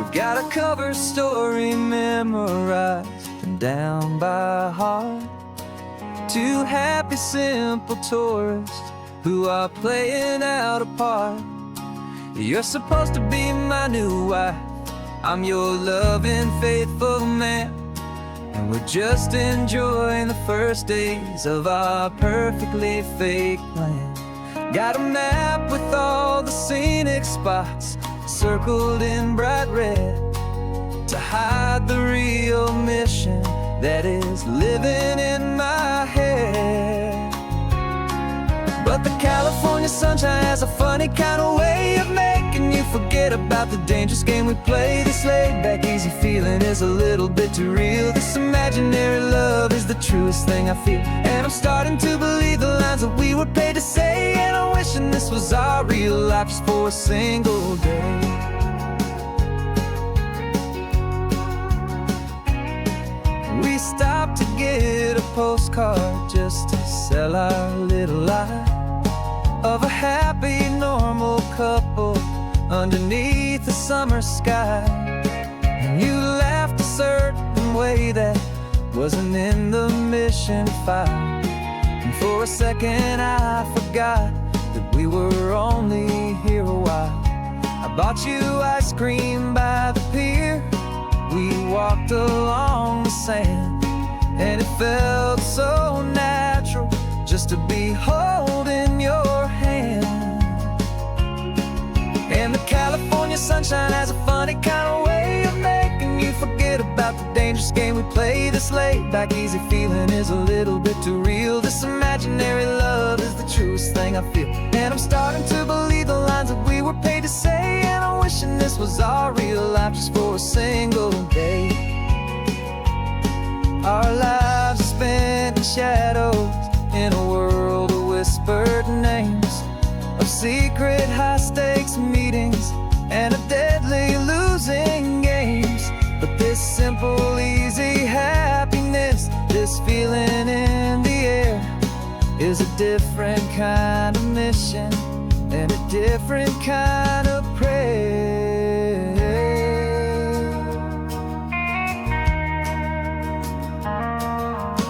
We've got a cover story memorized and down by heart. Two happy, simple tourists who are playing out a part. You're supposed to be my new wife, I'm your loving, faithful man, and we're just enjoying the first days of our perfectly fake plan. Got a map with all the scenic spots circled in bright red to hide the real mission that is living in my head. But the California sunshine has a funny kind of way of making you forget about the dangerous game we play. This laid-back, easy feeling is a little bit too real. This imaginary love is the truest thing I feel, and I'm starting to believe the lines that we were paid to say. And I'm wishing this was our real life just for a single day. We stopped to get a postcard just to sell our little lie of a happy, normal couple underneath the summer sky. And you laughed a certain way that wasn't in the mission file, and for a second I forgot that we were only here a while. I bought you ice cream by the pier, we walked along the sand, and it felt so natural just to be holding your hand. And the California sunshine has a funny kind of way of making you forget about the dangerous game we play. This laid-back, easy feeling is a little bit too real. This imaginary love is the truest thing I feel, and I'm starting to believe the lines that we were paid to say. And I'm wishing this was our real life just for a single day. Our lives are spent in shadows, in a world of whispered names, of secret high-stakes meetings and of deadly losing games. But this simple, easy happiness, this feeling in the air, is a different kind of mission and a different kind of prayer.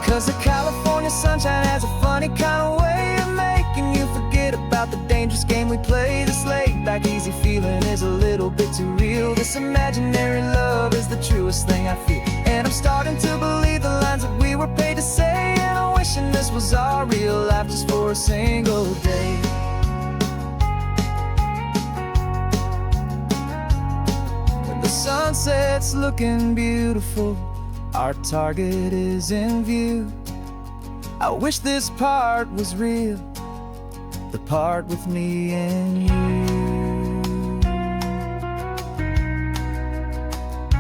'Cause the California sunshine has a funny kind of way of making you forget about the dangerous game we play. This laid-back, easy feeling is a little bit too real. This imaginary love is the truest thing I feel, and I'm starting to believe the lines that we were paid to say. And I'm wishing this was our real life just for a single day. When the sunset's looking beautiful, our target is in view. I wish this part was real, the part with me and you.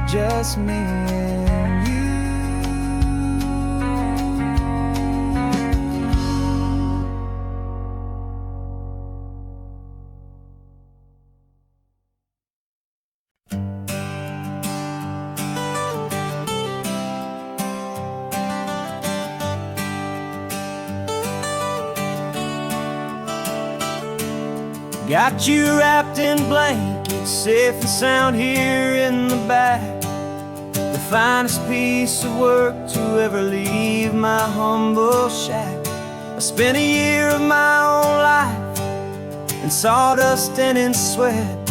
Just me and you. Got you wrapped in blankets, safe and sound here in the back. The finest piece of work to ever leave my humble shack. I spent a year of my own life in sawdust and in sweat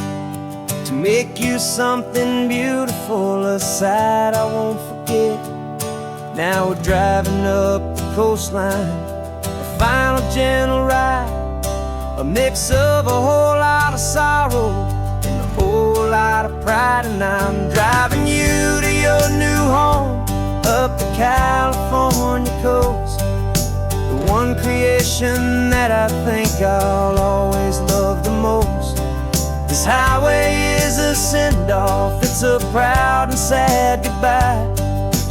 to make you something beautiful, a sight I won't forget. Now we're driving up the coastline, a final gentle ride, a mix of a whole lot of sorrow and a whole lot of pride. And I'm driving you to your new home up the California coast, the one creation that I think I'll always love the most. This highway is a send-off, it's a proud and sad goodbye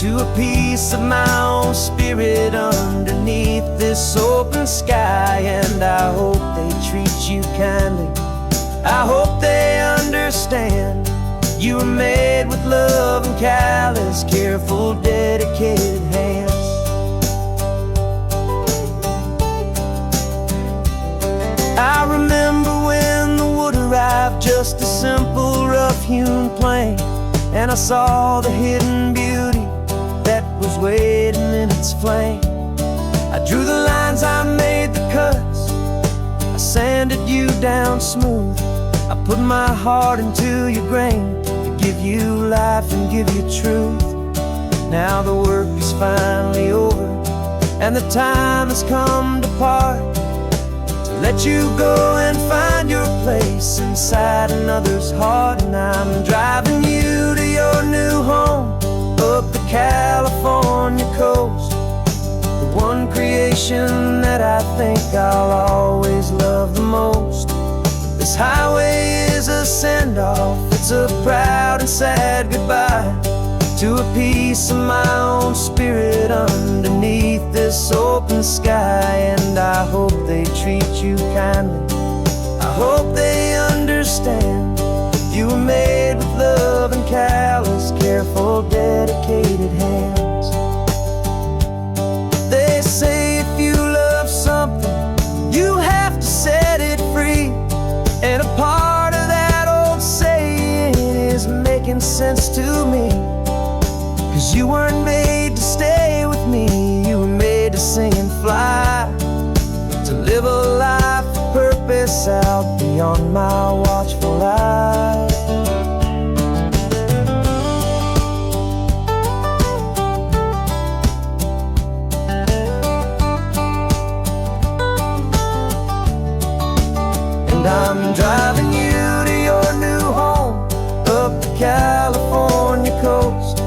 to a piece of my own spirit underneath this open sky. And I hope they treat you kindly, I hope they understand you were made with love and callous, careful, dedicated hands. I remember when the wood arrived, just a simple rough-hewn plank and I saw the hidden beauty that was waiting in its flame. I drew the lines, I made the cuts, I sanded you down smooth. I put my heart into your grain to give you life and give you truth. Now the work is finally over, and the time has come to part, to let you go and find your place inside another's heart. And I'm driving you to your new home up the California coast, the one creation that I think I'll always love the most. This highway is a send-off, it's a proud and sad goodbye to a piece of my own spirit underneath this open sky. And I hope they treat you kindly, I hope they understand you were made with love and callous, careful, dedicated hands. They say if you love something, you have to set it free, and a part of that old saying is making sense to me. 'Cause you weren't made to stay with me, you were made to sing and fly, to live a life of purpose out beyond my watchful eye. And I'm driving you to your new home up the California coast,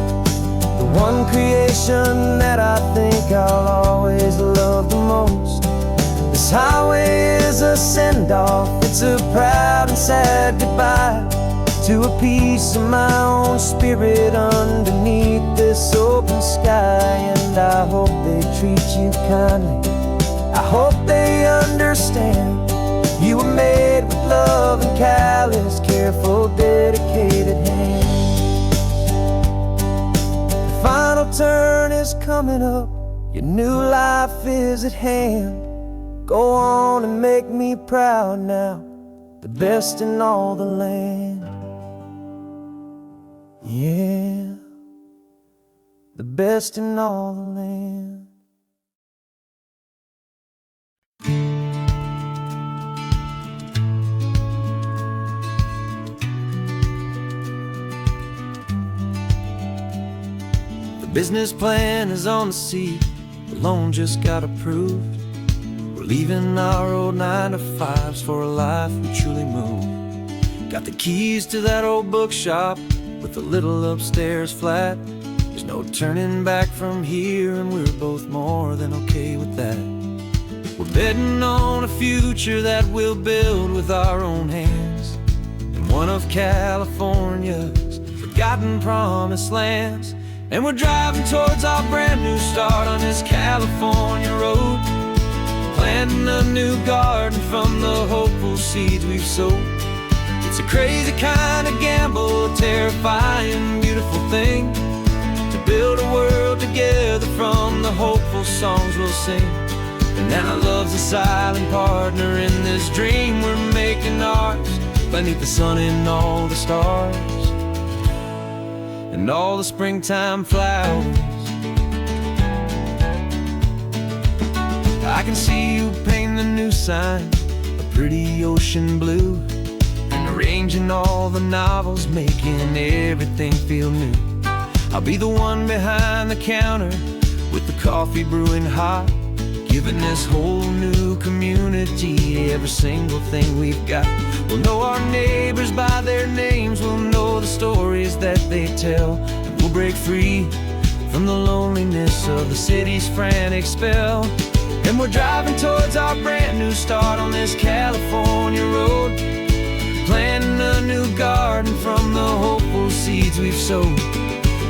one creation that I think I'll always love the most. This highway is a send-off, it's a proud and sad goodbye to a piece of my own spirit underneath this open sky. And I hope they treat you kindly, I hope they understand you were made with love and callous, careful, dedicated hands. Final turn is coming up, your new life is at hand. Go on and make me proud now, the best in all the land. Yeah, the best in all the land. Business plan is on the seat, the loan just got approved. We're leaving our old 9-to-5s for a life we truly move. Got the keys to that old bookshop with a little upstairs flat. There's no turning back from here, and we're both more than okay with that. We're betting on a future that we'll build with our own hands, in one of California's forgotten promised lands. And we're driving towards our brand new start on this California road, planting a new garden from the hopeful seeds we've sowed. It's a crazy kind of gamble, a terrifying, beautiful thing, to build a world together from the hopeful songs we'll sing. And now love's a silent partner in this dream we're making ours, beneath the sun and all the stars and all the springtime flowers. I can see you painting the new sign a pretty ocean blue, and arranging all the novels, making everything feel new. I'll be the one behind the counter with the coffee brewing hot, giving this whole new community every single thing we've got. We'll know our neighbors by their names, we'll know the stories that they tell, and we'll break free from the loneliness of the city's frantic spell. And we're driving towards our brand new start on this California road, planting a new garden from the hopeful seeds we've sowed.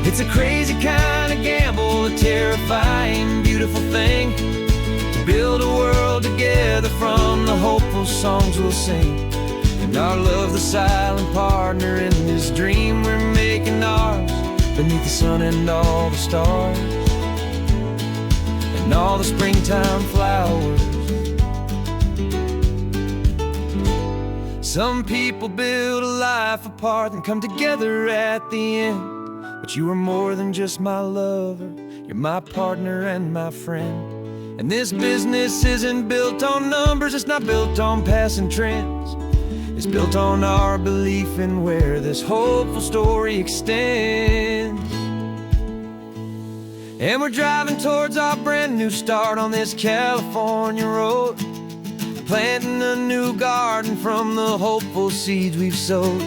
It's a crazy kind of gamble, a terrifying, beautiful thing, to build a world together from the hopeful songs we'll sing. And our love, the silent partner in this dream we're making ours, beneath the sun and all the stars and all the springtime flowers. Some people build a life apart and come together at the end, but you are more than just my lover, you're my partner and my friend. And this business isn't built on numbers, it's not built on passing trends. It's built on our belief in where this hopeful story extends. And we're driving towards our brand new start on this California road, planting a new garden from the hopeful seeds we've sowed.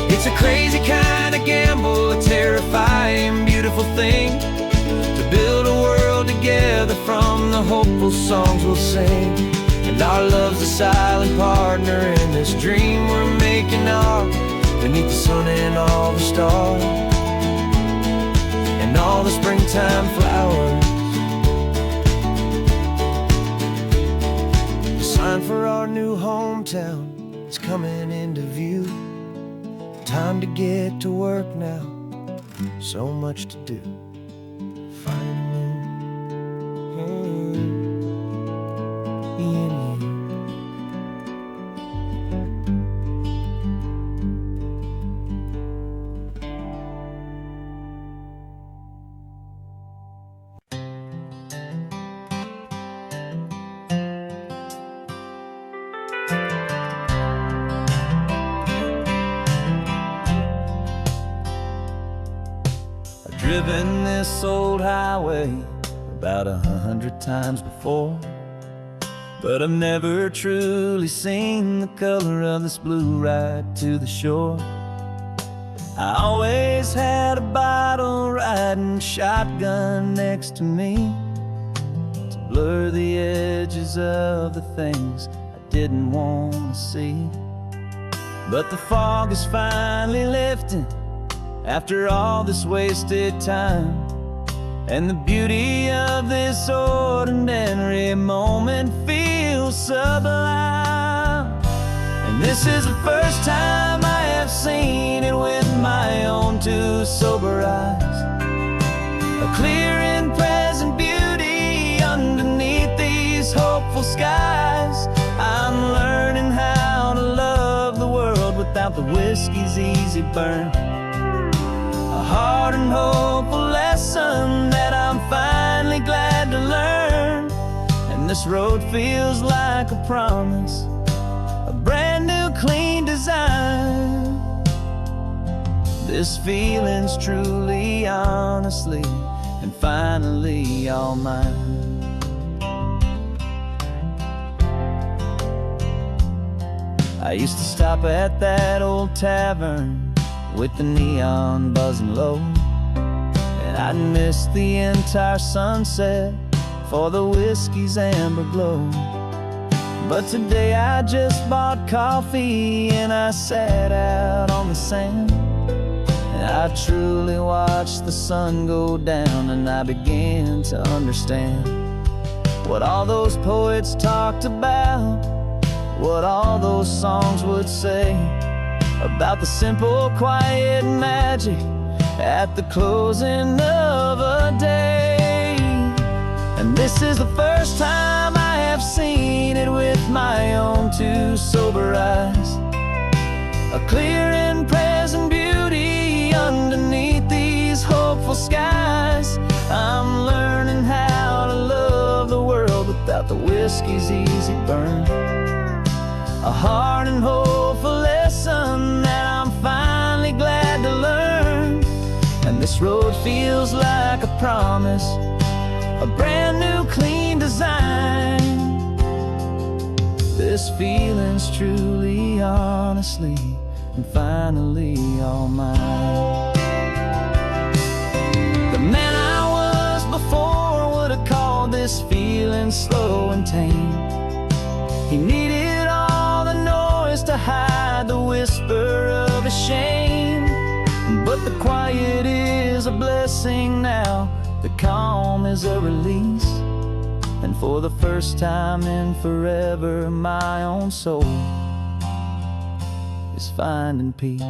It's a crazy kind of gamble, a terrifying, beautiful thing, to build a world together from the hopeful songs we'll sing. And our love's a silent partner in this dream we're making ours, beneath the sun and all the stars, and all the springtime flowers. The sign for our new hometown is coming into view. Time to get to work now, so much to do. Finding me in you. Driven this old highway about 100 times before, but I've never truly seen the color of this blue ride to the shore. I always had a bottle riding shotgun next to me to blur the edges of the things I didn't want to see. But the fog is finally lifting after all this wasted time, and the beauty of this ordinary moment feels sublime. And this is the first time I have seen it with my own two sober eyes, a clear and present beauty underneath these hopeful skies. I'm learning how to love the world without the whiskey's easy burn, a hard and hopeful lesson that I'm finally glad to learn. And this road feels like a promise, a brand new clean design. This feeling's truly, honestly, and finally all mine. I used to stop at that old tavern with the neon buzzing low, and I'd miss the entire sunset for the whiskey's amber glow. But today I just bought coffee and I sat out on the sand, and I truly watched the sun go down, and I began to understand what all those poets talked about, what all those songs would say about the simple, quiet magic at the closing of a day. And this is the first time I have seen it with my own two sober eyes, a clear and present beauty underneath these hopeful skies. I'm learning how to love the world without the whiskey's easy burn, a hard and hopeful lesson that I'm finally glad to learn. And this road feels like a promise, a brand new clean design. This feeling's truly, honestly, and finally all mine. The man I was before would have called this feeling slow and tame. He needed all the noise to hide the whisper of his shame, but the quiet is a blessing now, the calm is a release, and for the first time in forever my own soul is finding peace.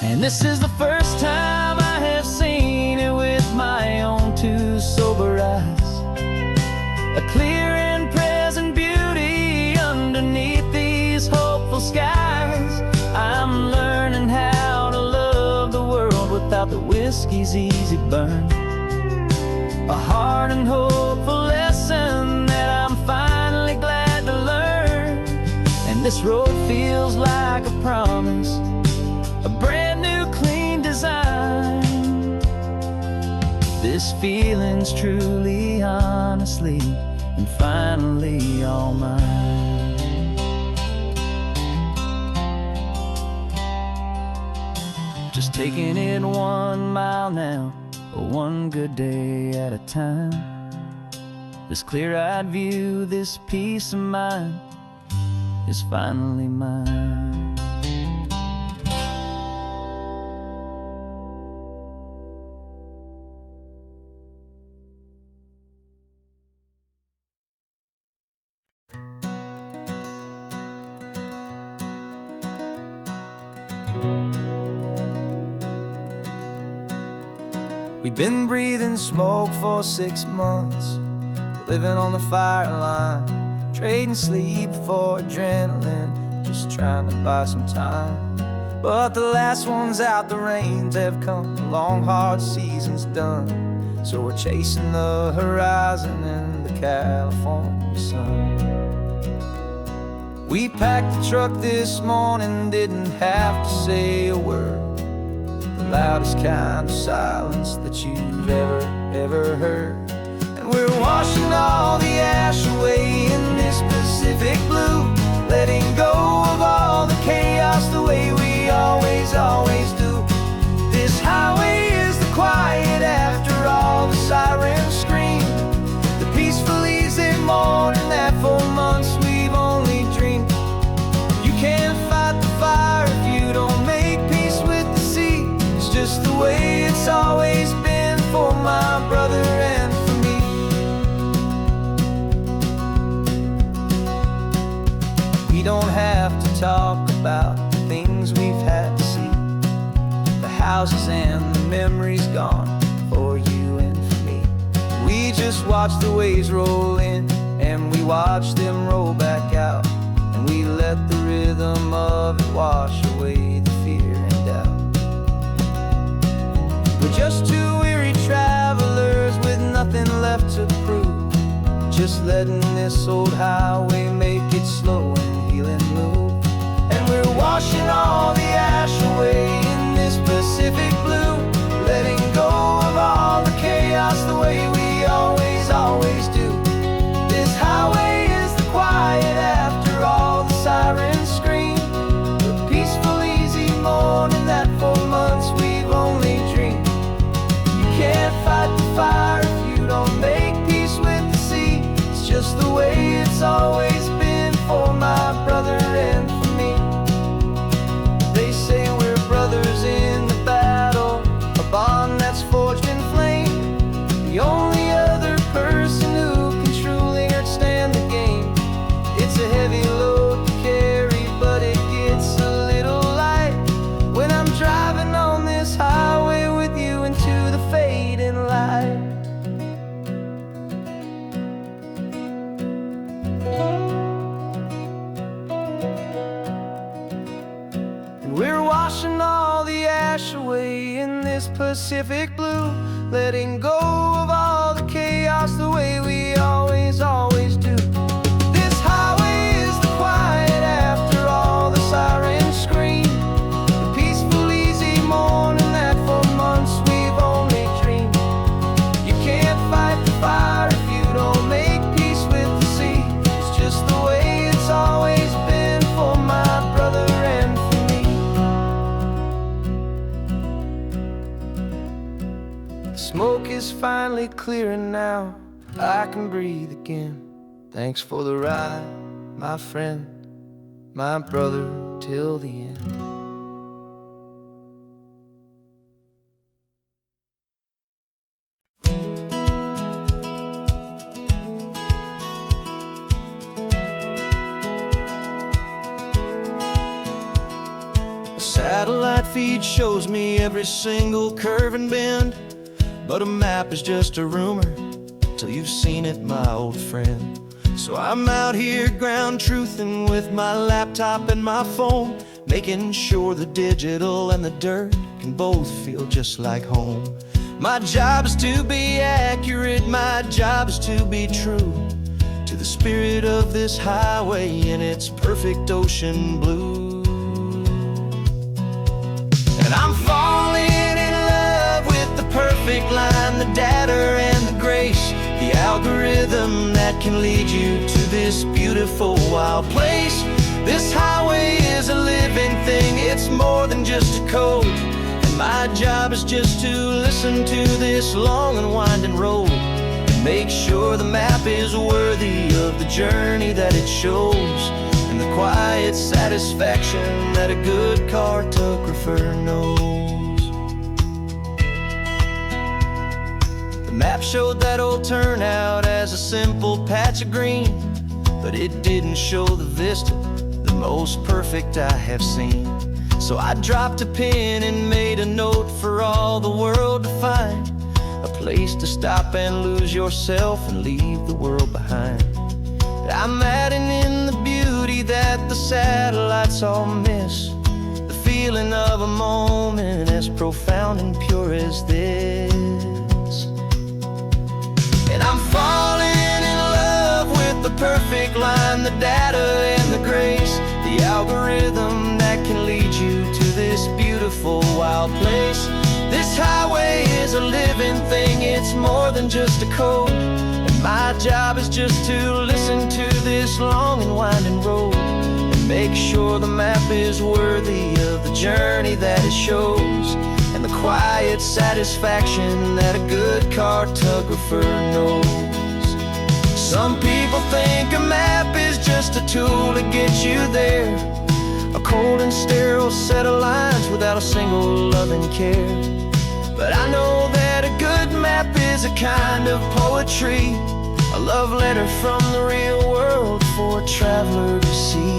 And this is the first time I have seen it with my own two sober eyes, a clear and whiskey's easy burn. A hard and hopeful lesson that I'm finally glad to learn. And this road feels like a promise, a brand new clean design. This feeling's truly, honestly, and finally all mine. Just taking it 1 mile now, one good day at a time. This clear-eyed view, this peace of mind is finally mine. We've been breathing smoke for 6 months, living on the fire line, trading sleep for adrenaline, just trying to buy some time. But the last one's out, the rains have come, the long hard season's done. So we're chasing the horizon in the California sun. We packed the truck this morning, didn't have to say a word. The loudest kind of silence that you've ever heard. And we're washing all the ash away in this Pacific blue, letting go of all the chaos the way we always do. This highway is the quiet after all the sirens scream, the peaceful easy morning that for months we've only dreamed. You can't fight the fire if you don't make peace with the sea. It's just the way it's always been for my brother and for me. We don't have to talk about the things we've had to see, the houses and the memories gone for you and for me. We just watch the waves roll in, and we watch them roll back out, and we let the rhythm of it wash away the fear and doubt. We're just two weary travelers with nothing left to prove, just letting this old highway make it slow and healing move. And we're washing all the ash away in this Pacific blue, letting go of all the chaos the way we always do. This highway is the quiet after all the sirens scream, the peaceful easy morning that for months we've only dreamed. You can't fight the fire if you don't make peace with the sea. It's just the way it's always been for my brother and for me. They say we're brothers in the battle, a bond that's forged in flame. The only other person who can truly understand the game. It's a heavy load to carry, but it gets a little light when I'm driving on this highway with you into the fading light. And we're washing all the ash away in this Pacific blue, letting go of all the chaos the way we always do. This highway is the quiet after all the sirens scream, the peaceful easy morning that for months we've only dreamed. You can't fight the fire if you don't make peace with the sea. It's just the way it's always been for my brother and for me. The smoke is finally clearing now, I can breathe again. Thanks for the ride, my friend, my brother, till the end. A satellite feed shows me every single curve and bend, but a map is just a rumor till you've seen it, my old friend. So I'm out here ground truthing with my laptop and my phone, making sure the digital and the dirt can both feel just like home. My job is to be accurate, my job is to be true to the spirit of this highway in its perfect ocean blue. And I'm falling in love with the perfect line, the data and the grace, the algorithm that can lead you to this beautiful wild place. This highway is a living thing, it's more than just a code. And my job is just to listen to this long and winding road and make sure the map is worthy of the journey that it shows, and the quiet satisfaction that a good cartographer knows. The map showed that old turnout as a simple patch of green, but it didn't show the vista, the most perfect I have seen. So I dropped a pin and made a note for all the world to find, a place to stop and lose yourself and leave the world behind. I'm adding in the beauty that the satellites all miss, the feeling of a moment as profound and pure as this. And I'm falling in love with the perfect line, the data and the grace, the algorithm that can lead you to this beautiful wild place. This highway is a living thing, it's more than just a code. And my job is just to listen to this long and winding road and make sure the map is worthy of the journey that it shows, and the quiet satisfaction that a good cartographer knows. Some people think a map is just a tool to get you there, a cold and sterile set of lines without a single loving care. But I know that a good map is a kind of poetry, a love letter from the real world for a traveler to see.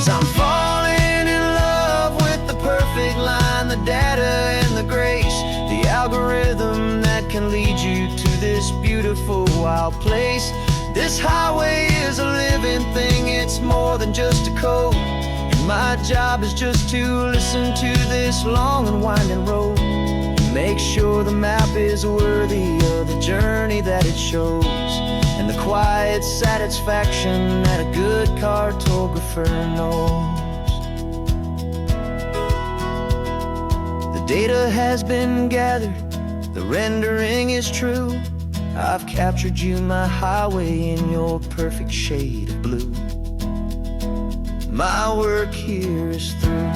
I'm falling in love with the perfect line, the data and the grace, the algorithm that can lead you to this beautiful wild place. This highway is a living thing, it's more than just a code. And my job is just to listen to this long and winding road and make sure the map is worthy of the journey that it shows, and the quiet satisfaction that a good cartographer knows. The data has been gathered, the rendering is true. I've captured you, my highway, in your perfect shade of blue. My work here is through.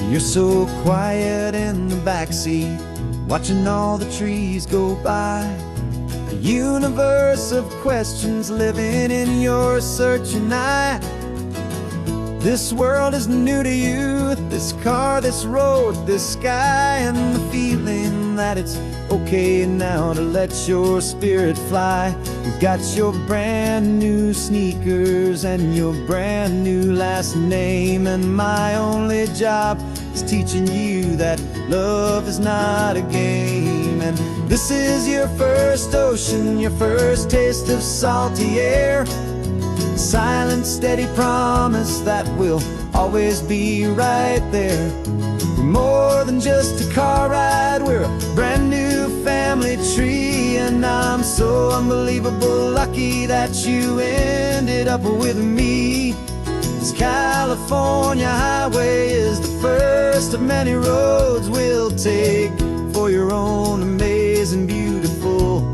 You're so quiet in the backseat, watching all the trees go by. A universe of questions living in your searching eye. This world is new to you, this car, this road, this sky, and the feeling that it's okay now to let your spirit fly. You've got your brand new sneakers and your brand new last name, and my only job is teaching you that love is not a game. And this is your first ocean, your first taste of salty air, silent, steady promise that we'll always be right there. We're more than just a car ride, we're a brand new family tree, and I'm so unbelievable lucky that you ended up with me. This California highway is the first of many roads we'll take for your own amazing, beautiful,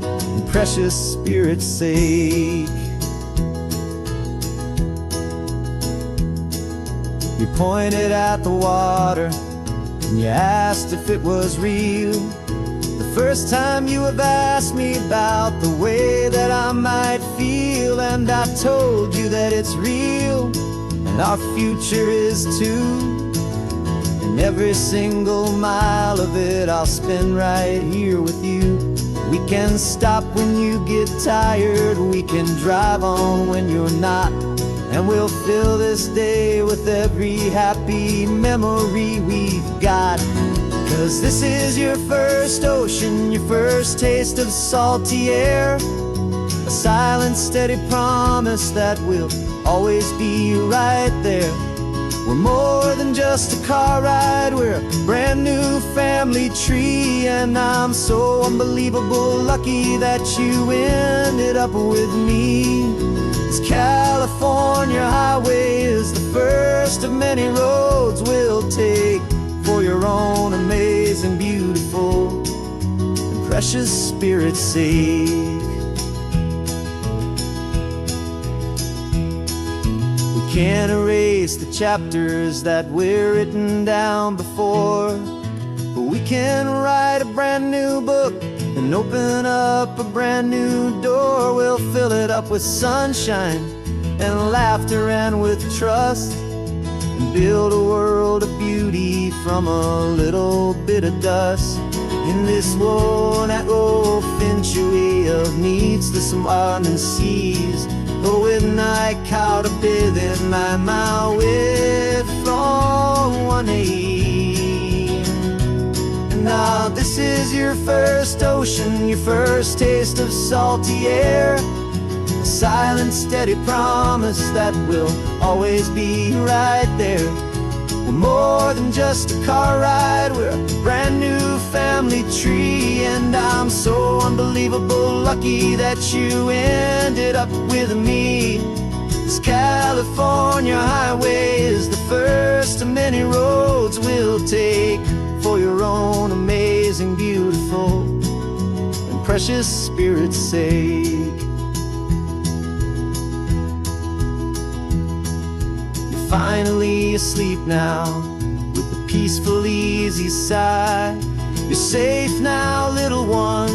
and precious spirit's sake. pointed at the water, and you asked if it was real. The first time you have asked me about the way that I might feel, and I told you that it's real, and our future is too. And every single mile of it I'll spend right here with you. We can stop when you get tired, we can drive on when you're not, and we'll fill this day with every happy memory we've got. 'Cause this is your first ocean, your first taste of salty air, a silent, steady promise that we'll always be right there. We're more than just a car ride, we're a brand new family tree, and I'm so unbelievable lucky that you ended up with me. This California highway is the first of many roads we'll take for your own amazing, beautiful, and precious spirit's sake. Can't erase the chapters that we're written down before, but we can write a brand new book and open up a brand new door. We'll fill it up with sunshine and laughter and with trust, and build a world of beauty from a little bit of dust. In this worn-out old Finchaway of needs to some ardent seas, but with night caught up in my mouth with from 180. And now this is your first ocean, your first taste of salty air, a silent, steady promise that we'll always be right there. We're more than just a car ride, we're a brand new family tree, and I'm so unbelievable lucky that you ended up with me. This California highway is the first of many roads we'll take for your own amazing, beautiful, and precious spirit's sake. Finally asleep now, with a peaceful, easy sigh. You're safe now, little one,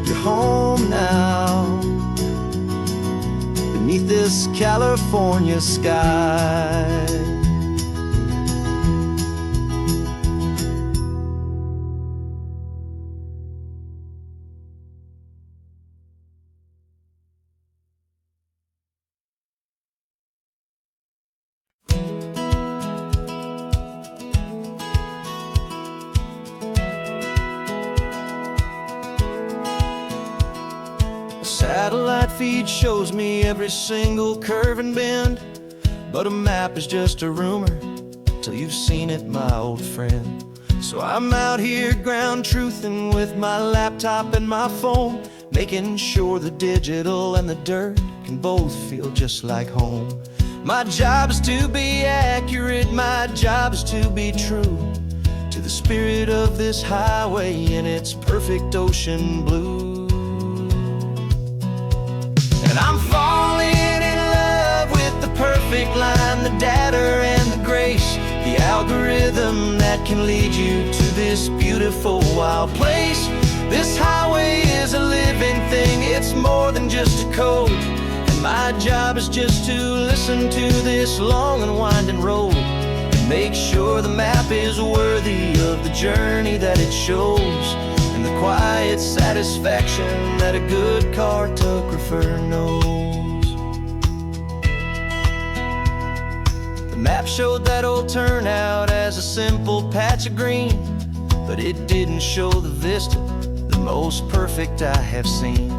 you're home now, beneath this California sky. Satellite feed shows me every single curve and bend, but a map is just a rumor till you've seen it, my old friend. So I'm out here ground truthing with my laptop and my phone, making sure the digital and the dirt can both feel just like home. My job is to be accurate, my job is to be true to the spirit of this highway in its perfect ocean blue. I'm falling in love with the perfect line, the data and the grace, the algorithm that can lead you to this beautiful wild place. This highway is a living thing, it's more than just a code, and my job is just to listen to this long and winding road and make sure the map is worthy of the journey that it shows, and the quiet satisfaction that a good cartographer knows. The map showed that old turnout as a simple patch of green, but it didn't show the vista, the most perfect I have seen.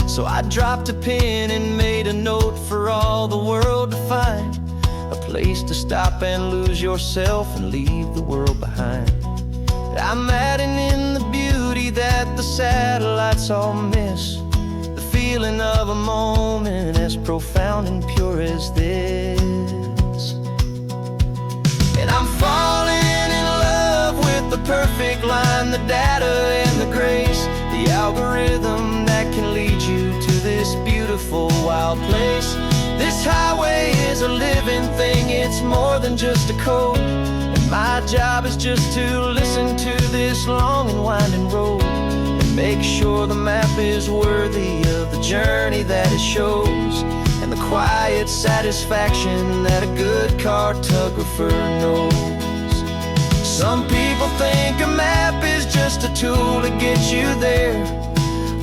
So I dropped a pin and made a note for all the world to find, a place to stop and lose yourself and leave the world behind. I'm adding in the beauty that the satellites all miss, the feeling of a moment as profound and pure as this. And I'm falling in love with the perfect line, the data and the grace, the algorithm that can lead you to this beautiful wild place. This highway is a living thing, it's more than just a code. And my job is just to listen to this long and winding road and make sure the map is worthy of the journey that it shows, and the quiet satisfaction that a good cartographer knows. Some people think a map is just a tool to get you there,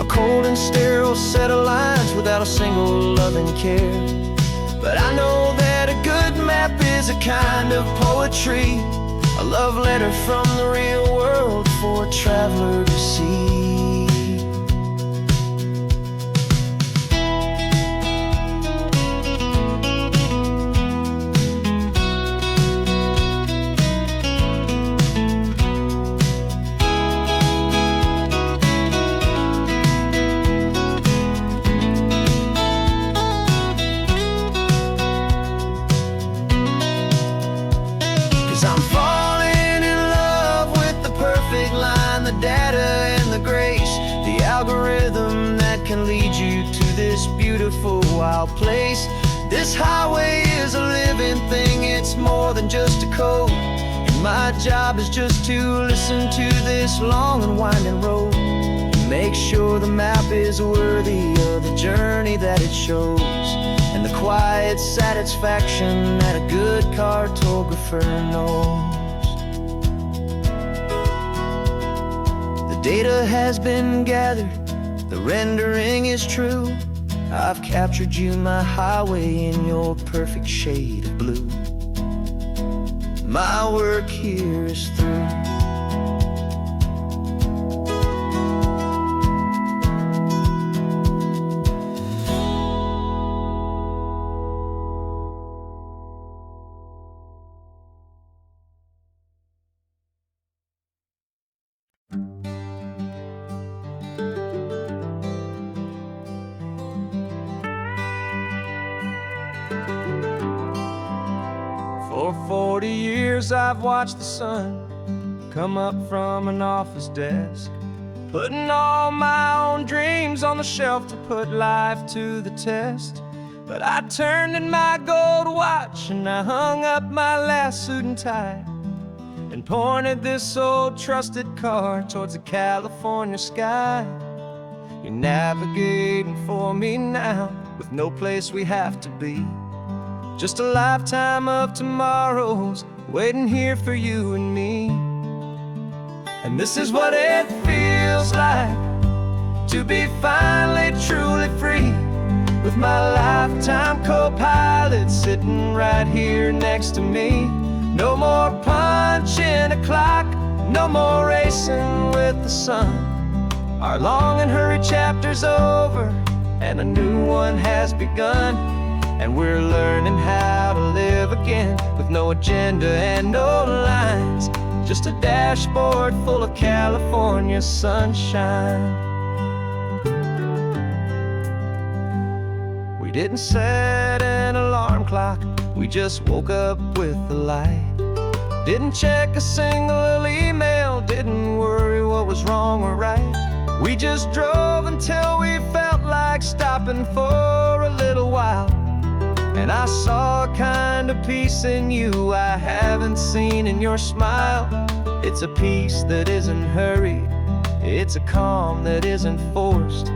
a cold and sterile set of lines without a single loving care. But I know that a good map is a kind of poetry, a love letter from the real world for a traveler to see. 'Cause I'm falling in love with the perfect line, the data and the grace, the algorithm that can lead you to this beautiful wild place. This highway is a living thing, it's more than just a code. And my job is just to listen to this long and winding road and make sure the map is worthy of the journey that it shows, and the quiet satisfaction that a good cartographer knows. The data has been gathered, the rendering is true. I've captured you, my highway, in your perfect shade of blue. My work here is through. For 40 years I've watched the sun come up from an office desk, putting all my own dreams on the shelf to put life to the test. But I turned in my gold watch and I hung up my last suit and tie and pointed this old trusted car towards the California sky. You're navigating for me now with no place we have to be, just a lifetime of tomorrows waiting here for you and me. And this is what it feels like to be finally truly free, with my lifetime co-pilot sitting right here next to me. No more punching a clock, no more racing with the sun. Our long and hurried chapter's over and a new one has begun. And we're learning how to live again with no agenda and no lines, just a dashboard full of California sunshine. We didn't set an alarm clock, we just woke up with the light. Didn't check a single email, didn't worry what was wrong or right. We just drove until we felt like stopping for a little while. And I saw a kind of peace in you I haven't seen in your smile. It's a peace that isn't hurried, it's a calm that isn't forced.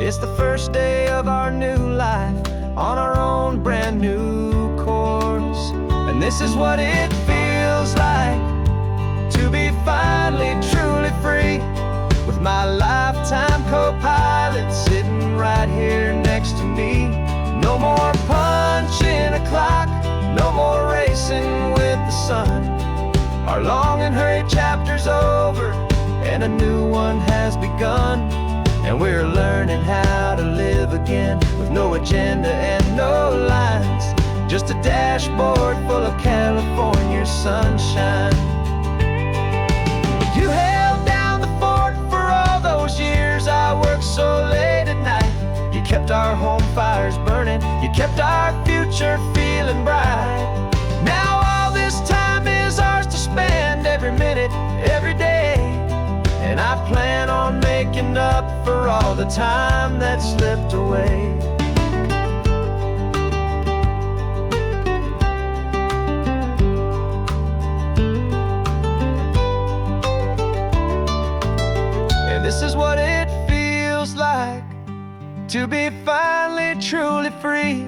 It's the first day of our new life on our own brand new course. And this is what it feels like to be finally truly free, with my lifetime co-pilot sitting right here next to me. No more punching a clock, no more racing with the sun. Our long and hurried chapter's over and a new one has begun. And we're learning how to live again with no agenda and no lines, just a dashboard full of California sunshine. You held down the fort for all those years I worked so late at night. You kept our home fires burning, you kept our future feeling bright. Now all this time is ours to spend, every minute, every day. And I plan on making up for all the time that slipped away. This is what it feels like to be finally truly free,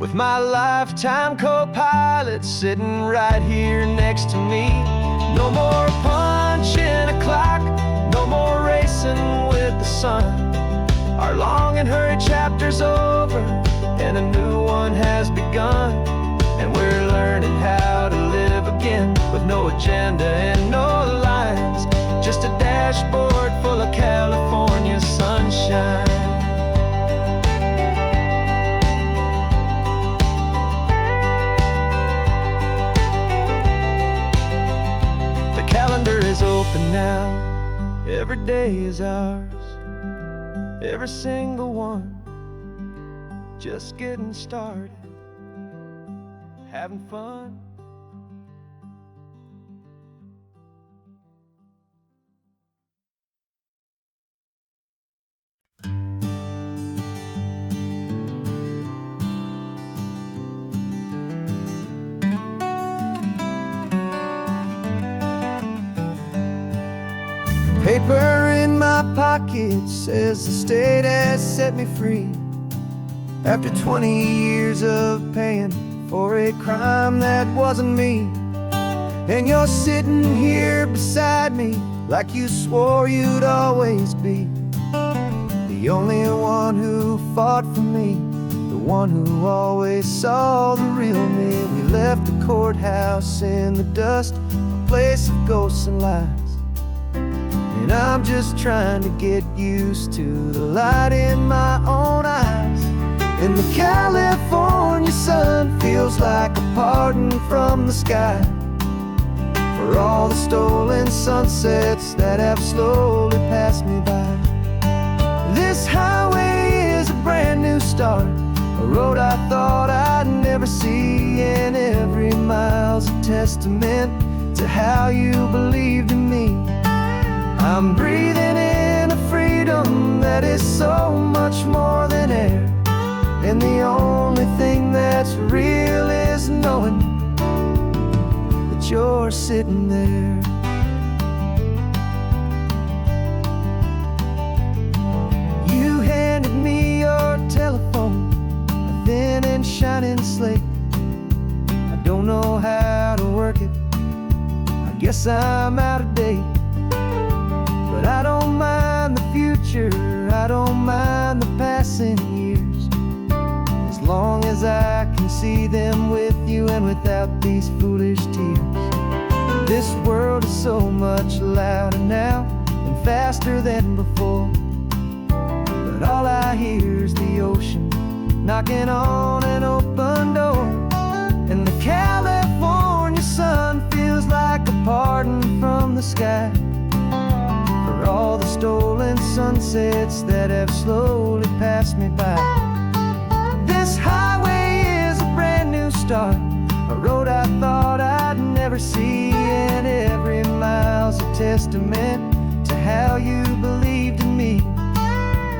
with my lifetime co-pilot sitting right here next to me. No more punching a clock, no more racing with the sun. Our long and hurried chapter's over, and a new one has begun. And we're learning how to live again, with no agenda and no lines, just a dashboard full of California sunshine. The calendar is open now, every day is ours, every single one, just getting started, having fun. Paper in my pocket says the state has set me free, after 20 years of paying for a crime that wasn't me. And you're sitting here beside me like you swore you'd always be, the only one who fought for me, the one who always saw the real me. We left the courthouse in the dust, a place of ghosts and lies, and I'm just trying to get used to the light in my own eyes. And the California sun feels like a pardon from the sky for all the stolen sunsets that have slowly passed me by. This highway is a brand new start, a road I thought I'd never see, and every mile's a testament to how you believed in me. I'm breathing in a freedom that is so much more than air, and the only thing that's real is knowing that you're sitting there. You handed me your telephone, a thin and shining slate. I don't know how to work it, I guess I'm out of date. But I don't mind the future, I don't mind the passing years, as long as I can see them with you and without these foolish tears. This world is so much louder now and faster than before, but all I hear is the ocean knocking on an open door. And the California sun feels like a pardon from the sky for all the stolen sunsets that have slowly passed me by. This highway is a brand new start, a road I thought I'd never see, and every mile's a testament to how you believed in me.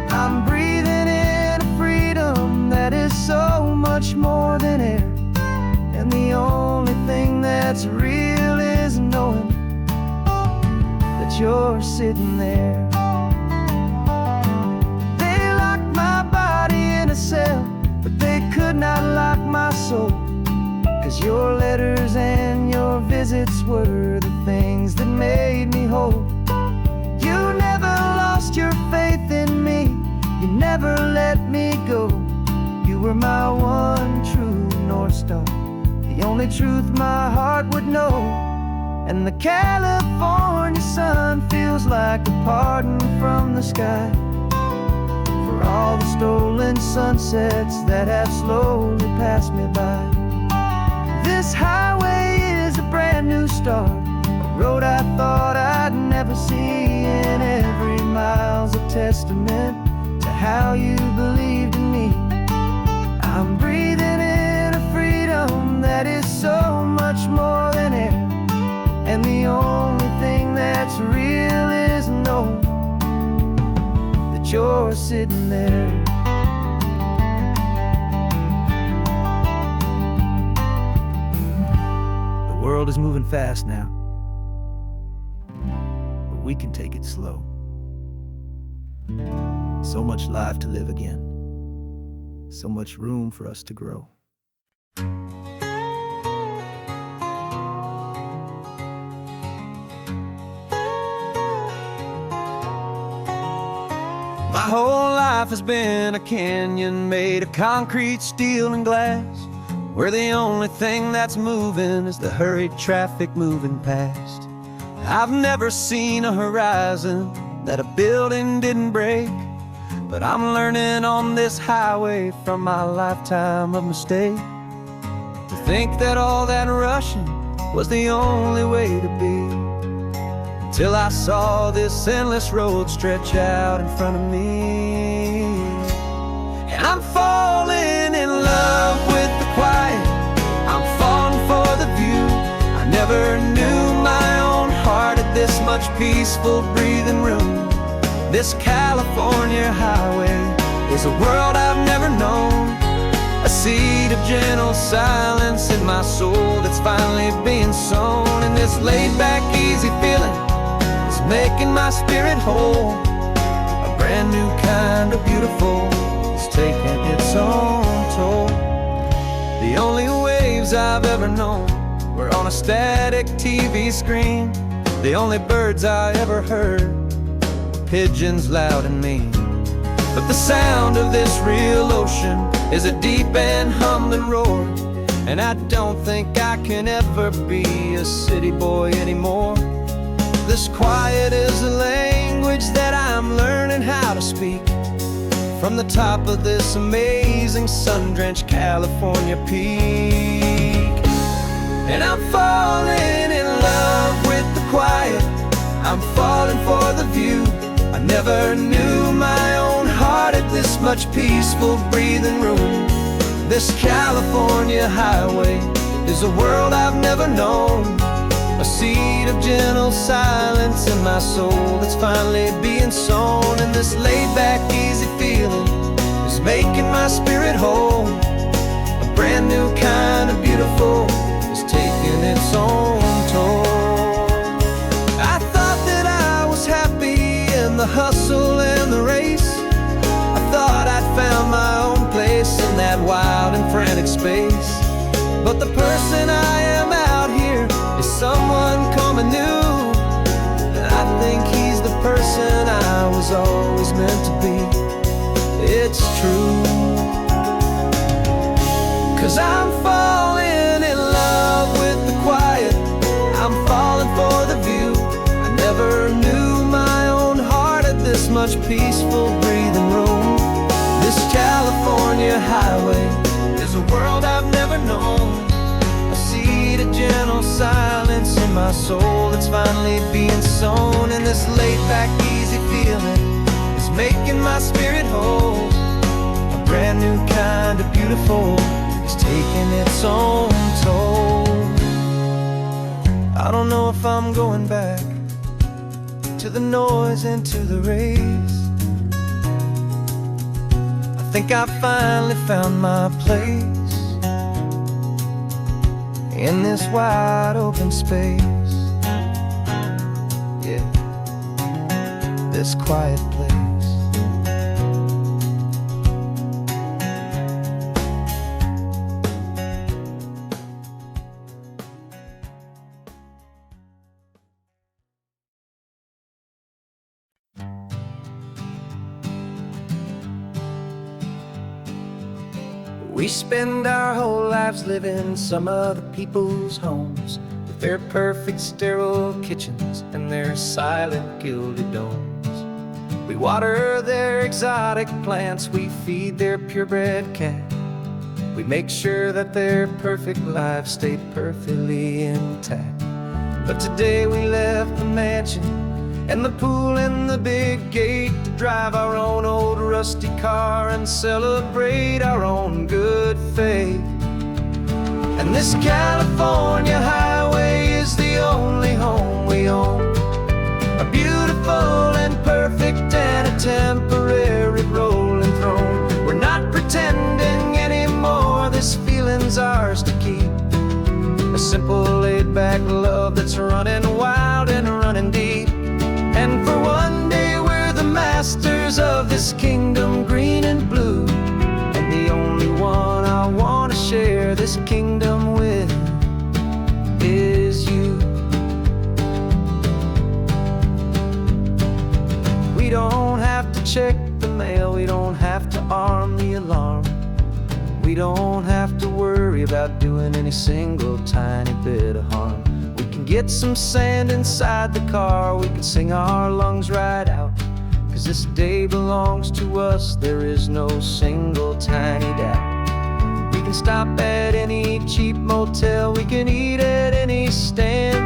I'm breathing in a freedom that is so much more than air, and the only thing that's real is knowing that you're sitting there. They locked my body in a cell, but they could not lock my soul, 'cause your letters and your visits were the things that made me whole. You never lost your faith in me, you never let me go. You were my one true North Star, the only truth my heart would know. And the California sun feels like a pardon from the sky for all the stolen sunsets that have slowly passed me by. This highway is a brand new start, a road I thought I'd never see, and every mile's a testament to how you believed in me. I'm breathing in a freedom that is so much more than air, and the only thing that's real is knowing that you're sitting there. The world is moving fast now, but we can take it slow. So much life to live again. So much room for us to grow. My whole life has been a canyon made of concrete, steel, and glass, where the only thing that's moving is the hurried traffic moving past. I've never seen a horizon that a building didn't break, but I'm learning on this highway from my lifetime of mistake to think that all that rushing was the only way to be. Till I saw this endless road stretch out in front of me. And I'm falling in love with the quiet, I'm falling for the view. I never knew my own heart had this much peaceful breathing room. This California highway is a world I've never known, a seed of gentle silence in my soul that's finally being sown. And this laid-back, easy feeling making my spirit whole. A brand new kind of beautiful is taking its own toll. The only waves I've ever known were on a static TV screen. The only birds I ever heard were pigeons loud and mean. But the sound of this real ocean is a deep and humbling roar, and I don't think I can ever be a city boy anymore. This quiet is a language that I'm learning how to speak from the top of this amazing sun-drenched California peak. And I'm falling in love with the quiet, I'm falling for the view. I never knew my own heart had this much peaceful breathing room. This California highway is a world I've never known, a seed of gentle silence in my soul that's finally being sown. And this laid-back, easy feeling is making my spirit whole. A brand new kind of beautiful is taking its own toll. I thought that I was happy in the hustle and the race. I thought I'd found my own place in that wild and frantic space. But the person I am out here is someone coming new, and I think he's the person I was always meant to be. It's true, 'cause I'm falling in love with the quiet, I'm falling for the view. I never knew my own heart had this much peaceful breathing room. This California highway is a world I've never known, a seed of gentle silence in my soul that's finally being sown. And this laid-back, easy feeling is making my spirit whole. A brand new kind of beautiful is taking its own toll. I don't know if I'm going back to the noise and to the race. I think I finally found my place in this wide open space. Yeah, this quiet place. We spend our whole lives living some other people's homes, with their perfect sterile kitchens and their silent gilded domes. We water their exotic plants, we feed their purebred cat. We make sure that their perfect lives stay perfectly intact. But today we left the mansion and the pool and the big gate to drive our own old rusty car and celebrate our own good faith. And this California highway is the only home we own, a beautiful and perfect and a temporary rolling throne. We're not pretending anymore, this feeling's ours to keep, a simple laid-back love that's running wild and running deep. And for one day we're the masters this kingdom green and blue, and the only one I want to share this kingdom with is you. We don't have to check the mail, we don't have to arm the alarm, we don't have to worry about doing any single tiny bit of harm. We can get some sand inside the car, we can sing our lungs right out, 'cause this day belongs to us, there is no single tiny doubt. We can stop at any cheap motel, we can eat at any stand,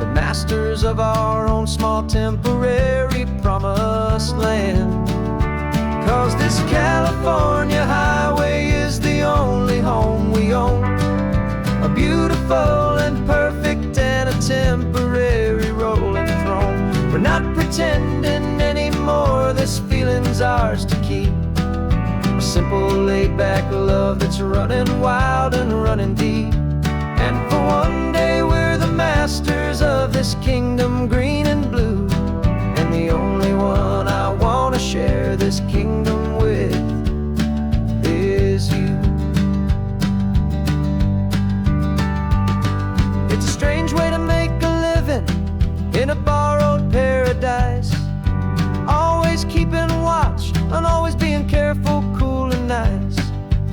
the masters of our own small temporary promised land. 'Cause this California highway is the only home we own, a beautiful and perfect and a temporary rolling throne. We're not pretending anymore, this feeling's ours to keep, a simple laid-back love that's running wild and running deep. And for one day we're the masters of this kingdom green and blue, and the only one I want to share this kingdom with is you. It's a strange way to make a living in a borrowed paradise, always keeping watch and always being careful, cool and nice.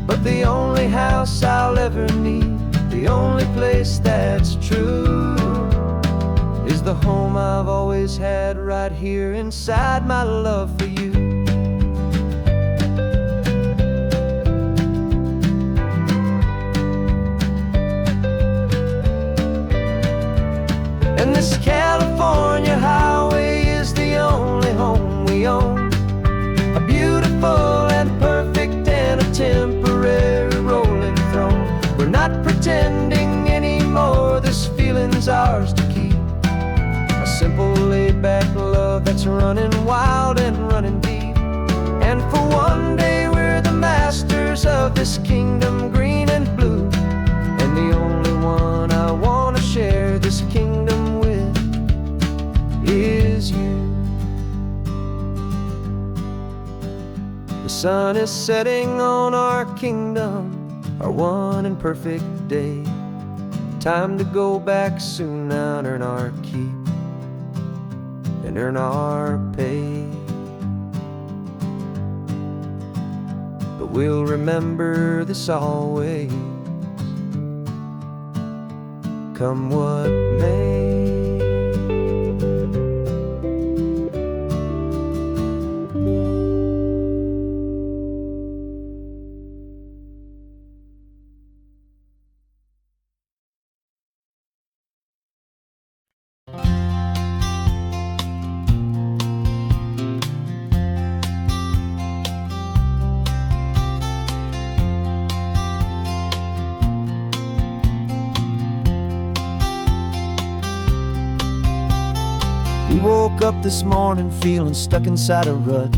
But the only house I'll ever need, the only place that's true, is the home I've always had right here inside my love for you. And this California highway is the only home we own, a beautiful and perfect and a temporary rolling throne. We're not pretending anymore, this feeling's ours to keep, a simple laid-back love that's running wild and running deep. And for one day we're the masters of this kingdom green and blue, and the only one I want to share this kingdom with is you. The sun is setting on our kingdom, our one and perfect day. Time to go back soon now and earn our keep and earn our pay. But we'll remember this always, come what may. We woke up this morning feeling stuck inside a rut.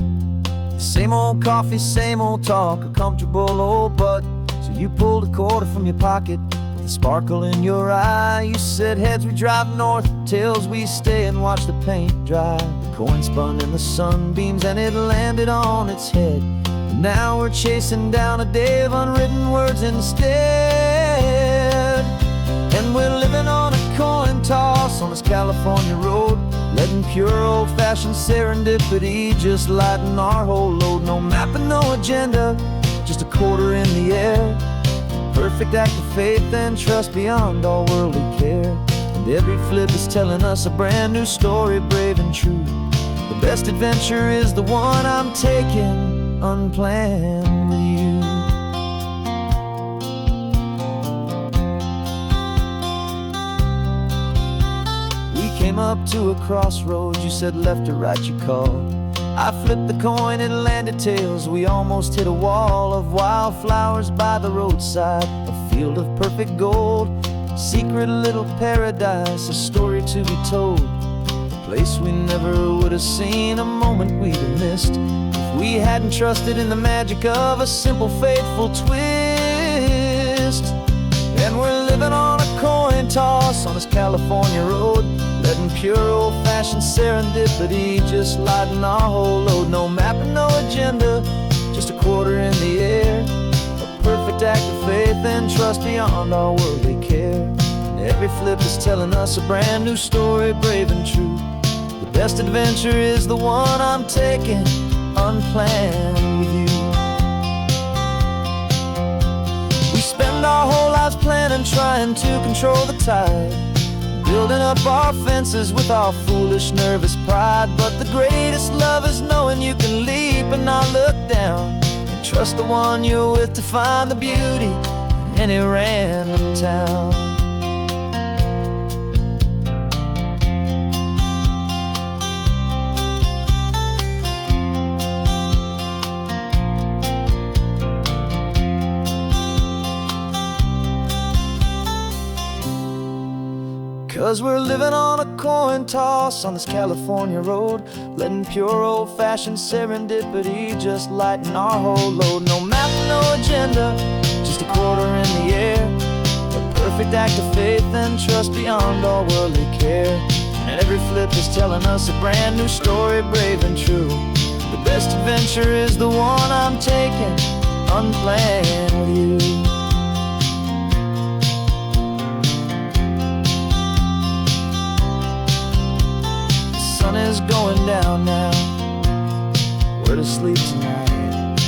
Same old coffee, same old talk, a comfortable old butt. So you pulled a quarter from your pocket with a sparkle in your eye. You said heads we drive north, tails we stay and watch the paint dry. The coin spun in the sunbeams and it landed on its head. And now we're chasing down a day of unwritten words instead. And we're living on a coin toss on this California road, letting pure old-fashioned serendipity just lighten our whole load. No map and no agenda, just a quarter in the air. Perfect act of faith and trust beyond all worldly care. And every flip is telling us a brand new story, brave and true. The best adventure is the one I'm taking unplanned with you. Came up to a crossroads, you said left or right you called. I flipped the coin, it landed tails. We almost hit a wall of wildflowers by the roadside, a field of perfect gold, secret little paradise, a story to be told, a place we never would have seen, a moment we'd have missed if we hadn't trusted in the magic of a simple faithful twist. And we're living on a coin toss on this California road, letting letting pure old-fashioned serendipity just lighten our whole load. No map and no agenda, just a quarter in the air, a perfect act of faith and trust beyond our worldly care. And every flip is telling us a brand new story, brave and true. The best adventure is the one I'm taking, unplanned with you. We spend our whole lives planning, trying to control the tide, building up our fences with our foolish, nervous pride. But the greatest love is knowing you can leap and not look down, and trust the one you're with to find the beauty in any random town. 'Cause we're living on a coin toss on this California road, letting pure old-fashioned serendipity just lighten our whole load. No map, no agenda, just a quarter in the air, a perfect act of faith and trust beyond all worldly care. And every flip is telling us a brand new story, brave and true. The best adventure is the one I'm taking, unplanned with you. Is going down now, we're to sleep tonight.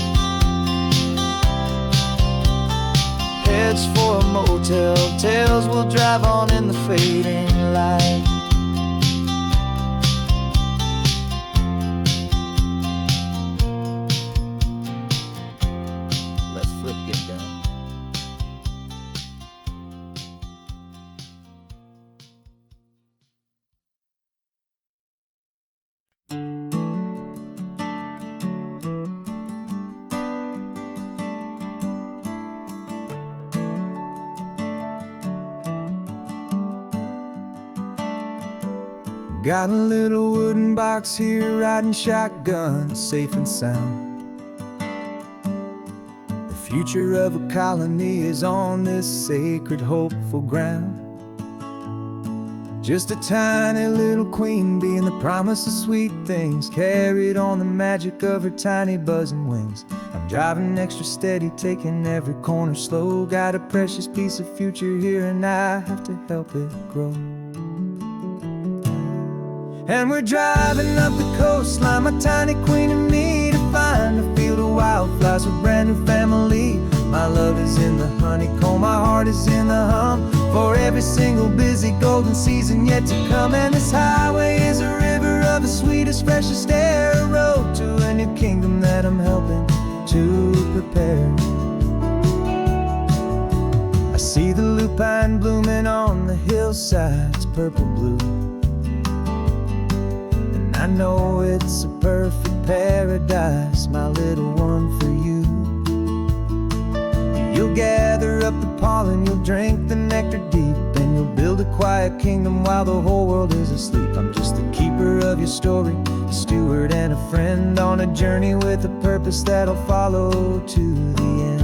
Heads for a motel, tails will drive on in the fading light. Let's flip get down. Got a little wooden box here, riding shotgun, safe and sound. The future of a colony is on this sacred, hopeful ground. Just a tiny little queen bee and the promise of sweet things, carried on the magic of her tiny buzzing wings. I'm driving extra steady, taking every corner slow. Got a precious piece of future here and I have to help it grow. And we're driving up the coastline, my tiny queen and me, to find a field of wildflowers with brand new family. My love is in the honeycomb, my heart is in the hum, for every single busy golden season yet to come. And this highway is a river of the sweetest, freshest air, a road to a new kingdom that I'm helping to prepare. I see the lupine blooming on the hillsides, purple blue. I know it's a perfect paradise, my little one, for you. You'll gather up the pollen, you'll drink the nectar deep, and you'll build a quiet kingdom while the whole world is asleep. I'm just the keeper of your story, a steward and a friend, on a journey with a purpose that'll follow to the end.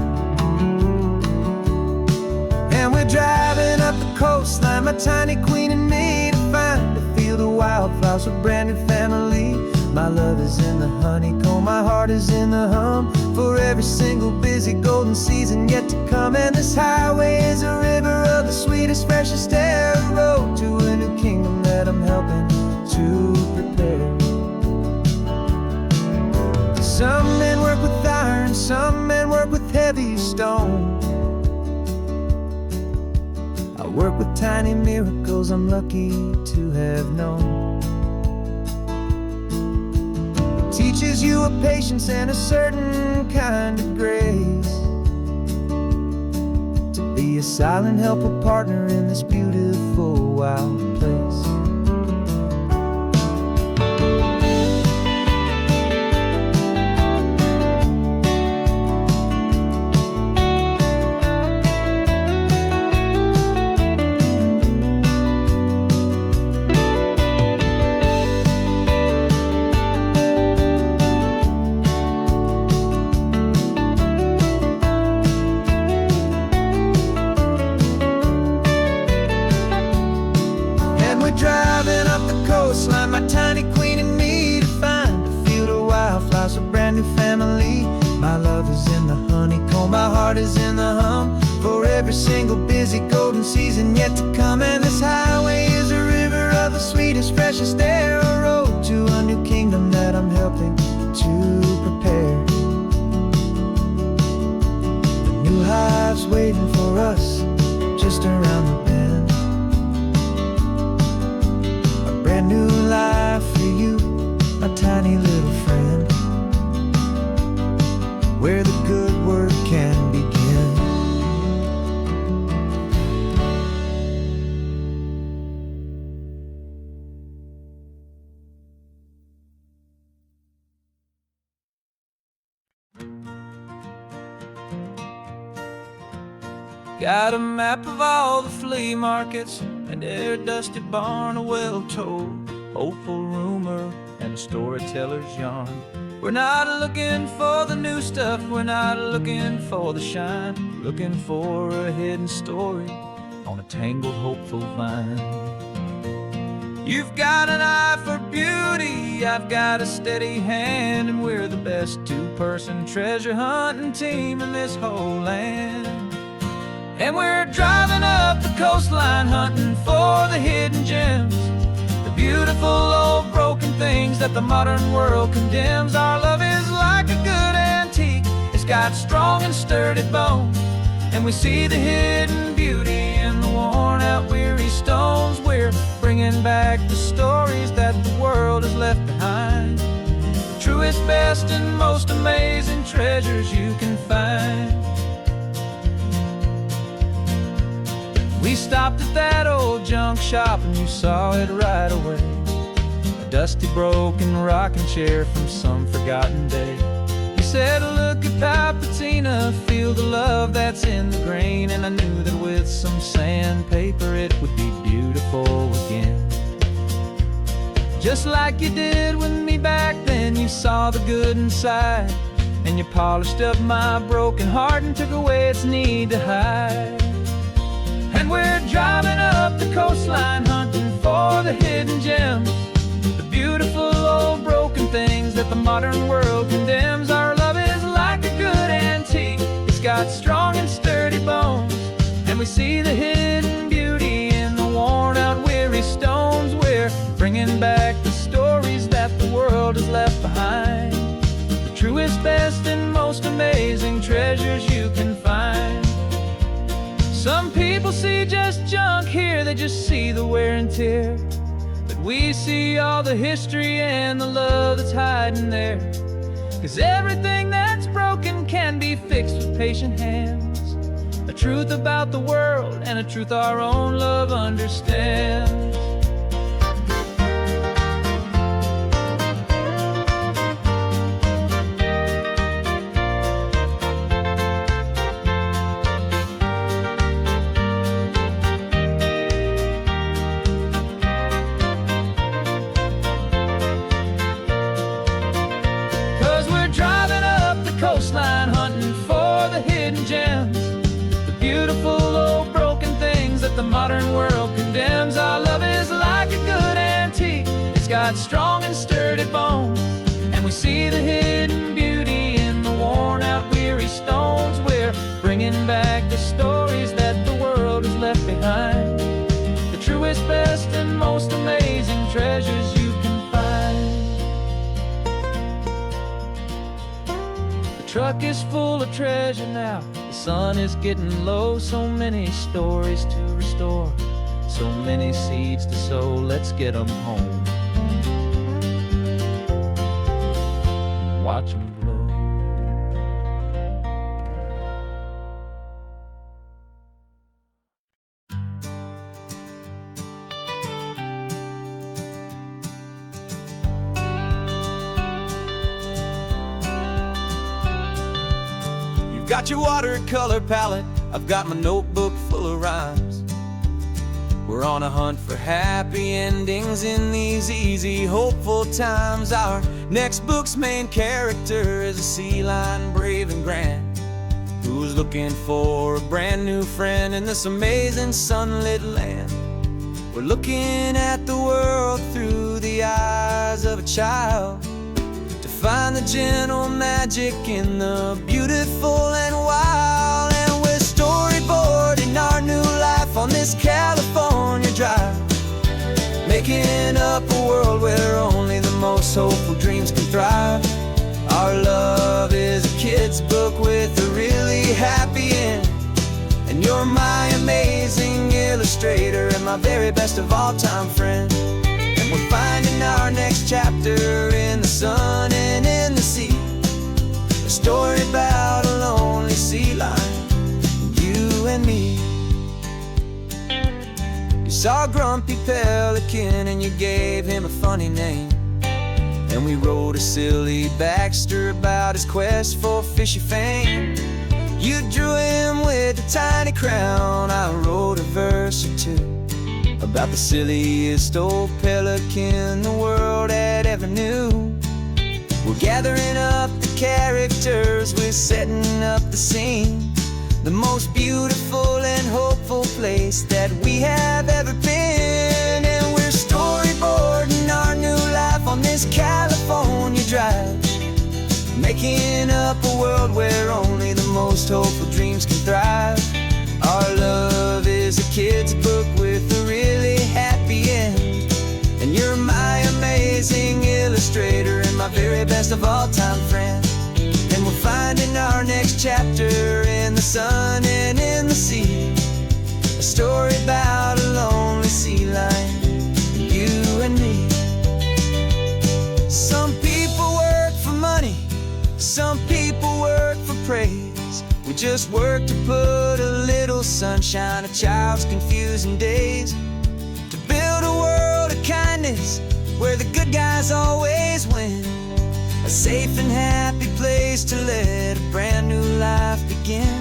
And we're driving up the coastline, my tiny queen and me, to find a field of wildflowers with brand new family. My love is in the honeycomb, my heart is in the hum, for every single busy golden season yet to come. And this highway is a river of the sweetest, freshest air, a road to a new kingdom that I'm helping to prepare. Some men work with iron, some men work with heavy stone. I work with tiny miracles I'm lucky to have known. It teaches you a patience and a certain kind of grace, to be a silent helper partner in this beautiful wild place. and yet to come. And this highway is a river of the sweetest, freshest air, a road to a new kingdom that I'm helping to prepare. The new hive's waiting for us just around the bend. A brand new life for you, my tiny little friend, where the good work can begin. Got a map of all the flea markets and their dusty barn, a well-told, hopeful rumor, and a storyteller's yarn. We're not looking for the new stuff, we're not looking for the shine, looking for a hidden story on a tangled, hopeful vine. You've got an eye for beauty, I've got a steady hand, and we're the best two-person treasure hunting team in this whole land. And we're driving up the coastline hunting for the hidden gems, the beautiful old broken things that the modern world condemns. Our love is like a good antique, it's got strong and sturdy bones, and we see the hidden beauty in the worn out weary stones. We're bringing back the stories that the world has left behind, the truest, best, and most amazing treasures you can find. We stopped at that old junk shop and you saw it right away, a dusty, broken rocking chair from some forgotten day. You said, look at Papatina, feel the love that's in the grain, and I knew that with some sandpaper it would be beautiful again. Just like you did with me back then, you saw the good inside, and you polished up my broken heart and took away its need to hide. And we're driving up the coastline hunting for the hidden gems, the beautiful old broken things that the modern world condemns. Our love is like a good antique, it's got strong and sturdy bones, and we see the hidden beauty in the worn out weary stones. We're bringing back the stories that the world has left behind, the truest, best, and most amazing treasures you can find. Some people see just junk here, they just see the wear and tear, but we see all the history and the love that's hiding there. 'Cause everything that's broken can be fixed with patient hands, a truth about the world and a truth our own love understands. 'Cause we're driving up the coastline hunting for the hidden gems, the beautiful old broken things that the modern world condemns. Our love is like a good antique, it's got strong and sturdy bones, and we see the hidden beauty in the worn out weary stones. We're bringing back the stories that the world has left behind, the truest, best, and most amazing treasures you can find. The truck is full of treasure now, the sun is getting low, so many stories to restore, so many seeds to sow. Let's get them home, watch them blow. You've got your watercolor palette, I've got my notebook full of rhymes. We're on a hunt for happy endings in these easy, hopeful times. Our next book's main character is a sea lion, brave and grand, who's looking for a brand new friend in this amazing sunlit land. We're looking at the world through the eyes of a child, to find the gentle magic in the beautiful and wild. And we're storyboarding our new life on this couch, making up a world where only the most hopeful dreams can thrive. Our love is a kid's book with a really happy end, and you're my amazing illustrator and my very best of all time friend. And we're finding our next chapter in the sun and in the sea, a story about a lonely sea lion, you and me. You saw a grumpy pelican and you gave him a funny name, and we wrote a silly Baxter about his quest for fishy fame. You drew him with a tiny crown, I wrote a verse or two about the silliest old pelican the world had ever knew. We're gathering up the characters, we're setting up the scene, the most beautiful and hopeful place that we have ever been. And we're storyboarding our new life on this California drive, making up a world where only the most hopeful dreams can thrive. Our love is a kid's book with a really happy end, and you're my amazing illustrator and my very best of all time friend. And we're finding our next chapter in the sun and in the sea, a story about a lonely sea lion, you and me. Some people work for money, some people work for praise. We just work to put a little sunshine in a child's confusing days, to build a world of kindness where the good guys always win, a safe and happy place to let a brand new life begin.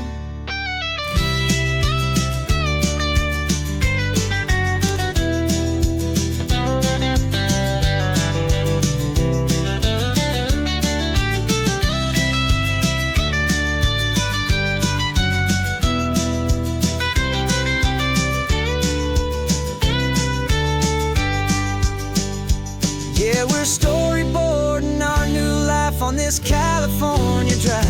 Yeah, we're storyboarding our new life on this California drive,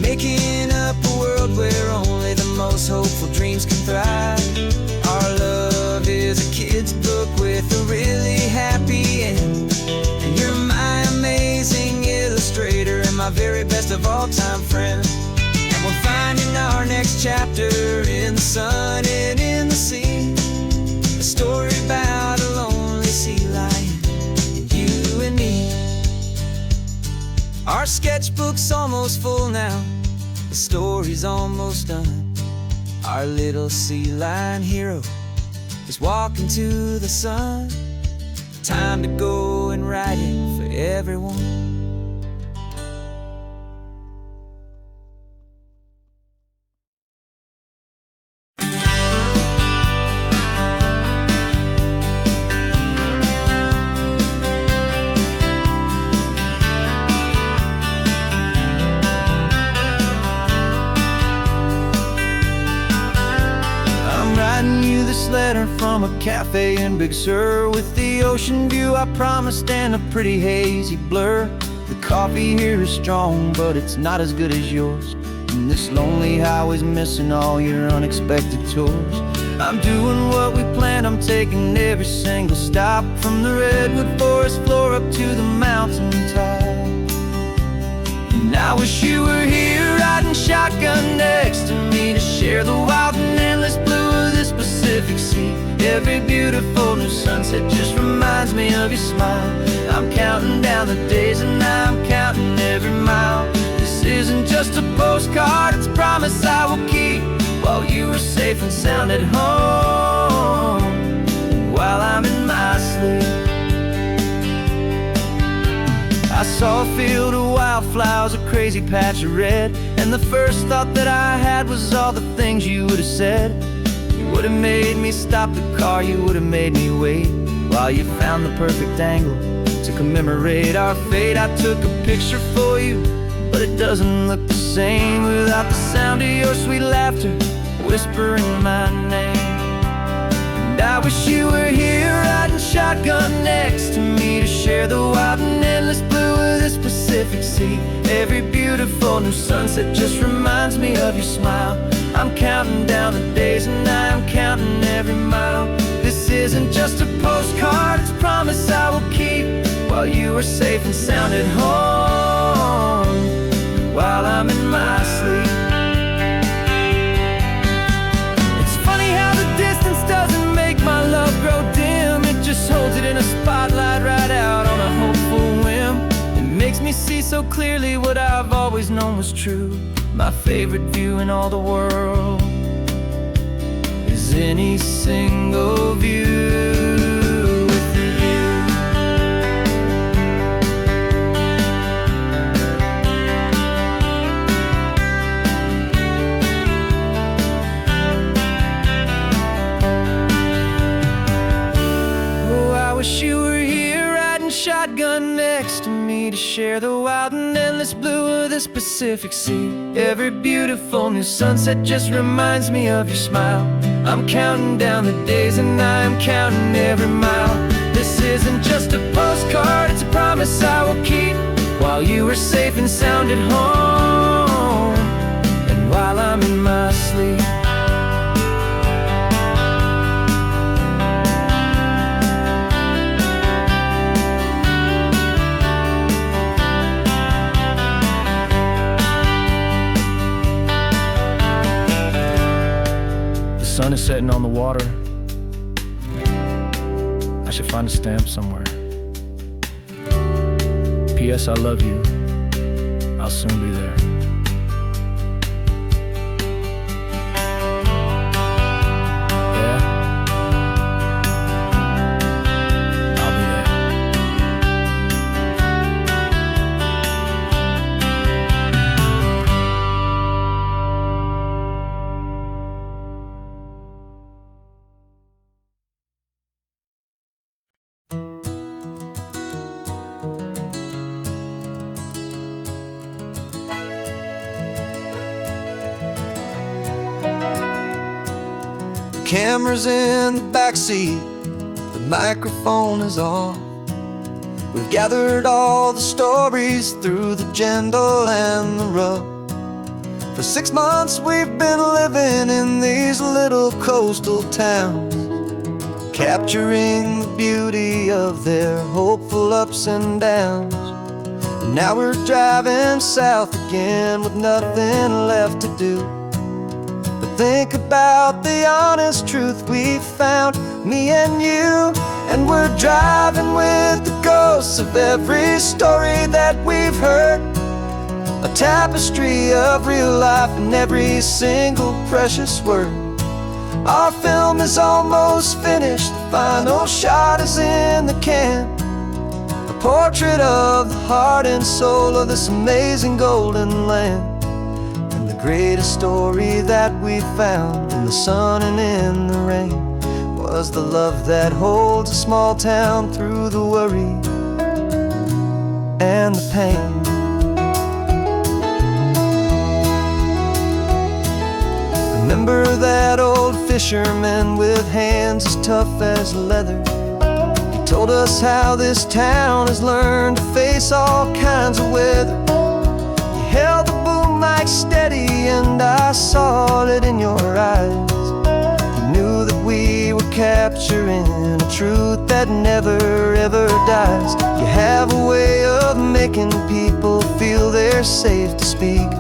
making up a world where only the most hopeful dreams can thrive. Our love is a kid's book with a really happy end, and you're my amazing illustrator and my very best of all time friend. And we're finding our next chapter in the sun and in the sea, a story about a lonely sea lion, you and me. Our sketchbook's almost full now, the story's almost done. Our little sea lion hero is walking to the sun. Time to go and write it for everyone. Writing you this letter from a cafe in Big Sur, with the ocean view I promised and a pretty hazy blur. The coffee here is strong, but it's not as good as yours, and this lonely highway's missing all your unexpected tours. I'm doing what we planned, I'm taking every single stop, from the redwood forest floor up to the mountain top. And I wish you were here riding shotgun next to me, to share the wild and endless blue of this Pacific Sea. Every beautiful new sunset just reminds me of your smile. I'm counting down the days and I'm counting every mile. This isn't just a postcard, it's a promise I will keep, while you are safe and sound at home, while I'm in my sleep. I saw a field of wildflowers, a crazy patch of red, and the first thought that I had was all the things you would have said. You would have made me stop the car, you would have made me wait, while you found the perfect angle to commemorate our fate. I took a picture for you, but it doesn't look the same without the sound of your sweet laughter whispering my name. And I wish you were here riding shotgun next to me, to share the wild and endless blue of this Pacific Sea. Every beautiful new sunset just reminds me of your smile. I'm counting down the days and I'm counting every mile. This isn't just a postcard, it's a promise I will keep while you are safe and sound at home, while I'm in my sleep. It's funny how the distance doesn't make my love grow dim. It just holds it in a spotlight right out on a hopeful whim. It makes me see so clearly what I've always known was true. My favorite view in all the world is any single view. Wish you were here riding shotgun next to me to share the wild and endless blue of this Pacific Sea. Every beautiful new sunset just reminds me of your smile. I'm counting down the days and I am counting every mile. This isn't just a postcard, it's a promise I will keep while you are safe and sound at home, and while I'm in my sleep. The sun is setting on the water. I should find a stamp somewhere. P.S. I love you. I'll soon be there. Yeah? I'll be there. Camera's in the backseat, the microphone is on. We've gathered all the stories through the gentle and the rough. For 6 months we've been living in these little coastal towns, capturing the beauty of their hopeful ups and downs. And now we're driving south again with nothing left to do. Think about the honest truth we've found, me and you. And we're driving with the ghosts of every story that we've heard, a tapestry of real life and every single precious word. Our film is almost finished, the final shot is in the can, a portrait of the heart and soul of this amazing golden land. The greatest story that we found in the sun and in the rain was the love that holds a small town through the worry and the pain. Remember that old fisherman with hands as tough as leather? He told us how this town has learned to face all kinds of weather. You held the boom mic steady and I saw it in your eyes. You knew that we were capturing a truth that never ever dies. You have a way of making people feel they're safe to speak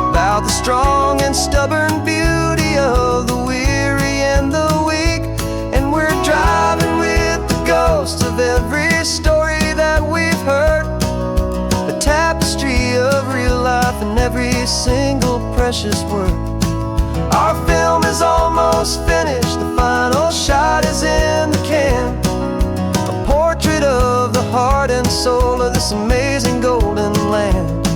about the strong and stubborn beauty of the weary and the weak. And we're driving with the ghosts of every story that we've heard, a tapestry of real life and every single precious word. Our film is almost finished, the final shot is in the can, a portrait of the heart and soul of this amazing golden land.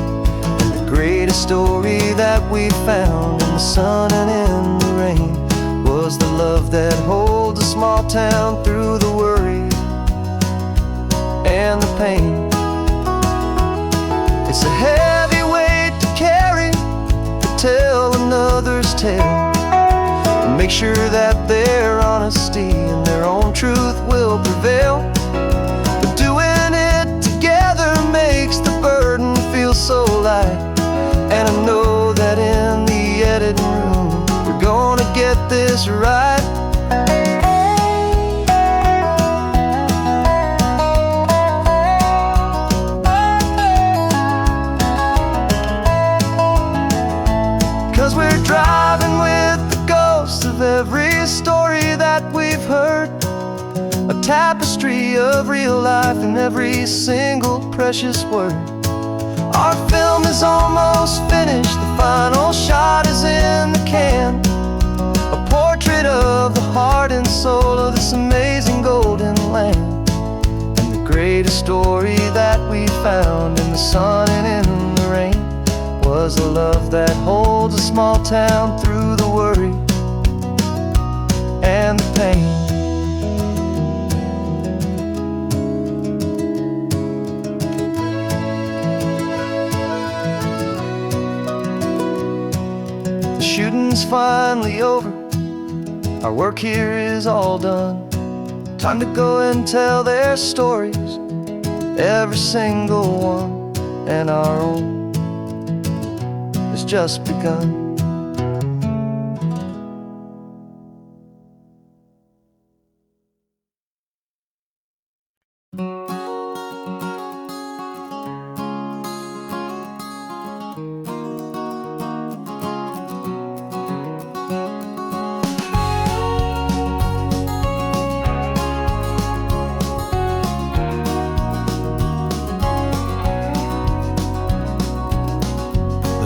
And the greatest story that we found in the sun and in the rain was the love that holds a small town through the worry and the pain. It's a heavy weight to carry, to tell another's tale, and make sure that their honesty and their own truth will prevail. But doing it together makes the burden feel so light. And I know that in the editing room we're gonna get this right. of real life in every single precious word. Our film is almost finished, the final shot is in the can. A portrait of the heart and soul of this amazing golden land. And the greatest story that we found in the sun and in the rain was a love that holds a small town through the worry and the pain. The shooting's finally over, our work here is all done. Time to go and tell their stories, every single one, and our own has just begun.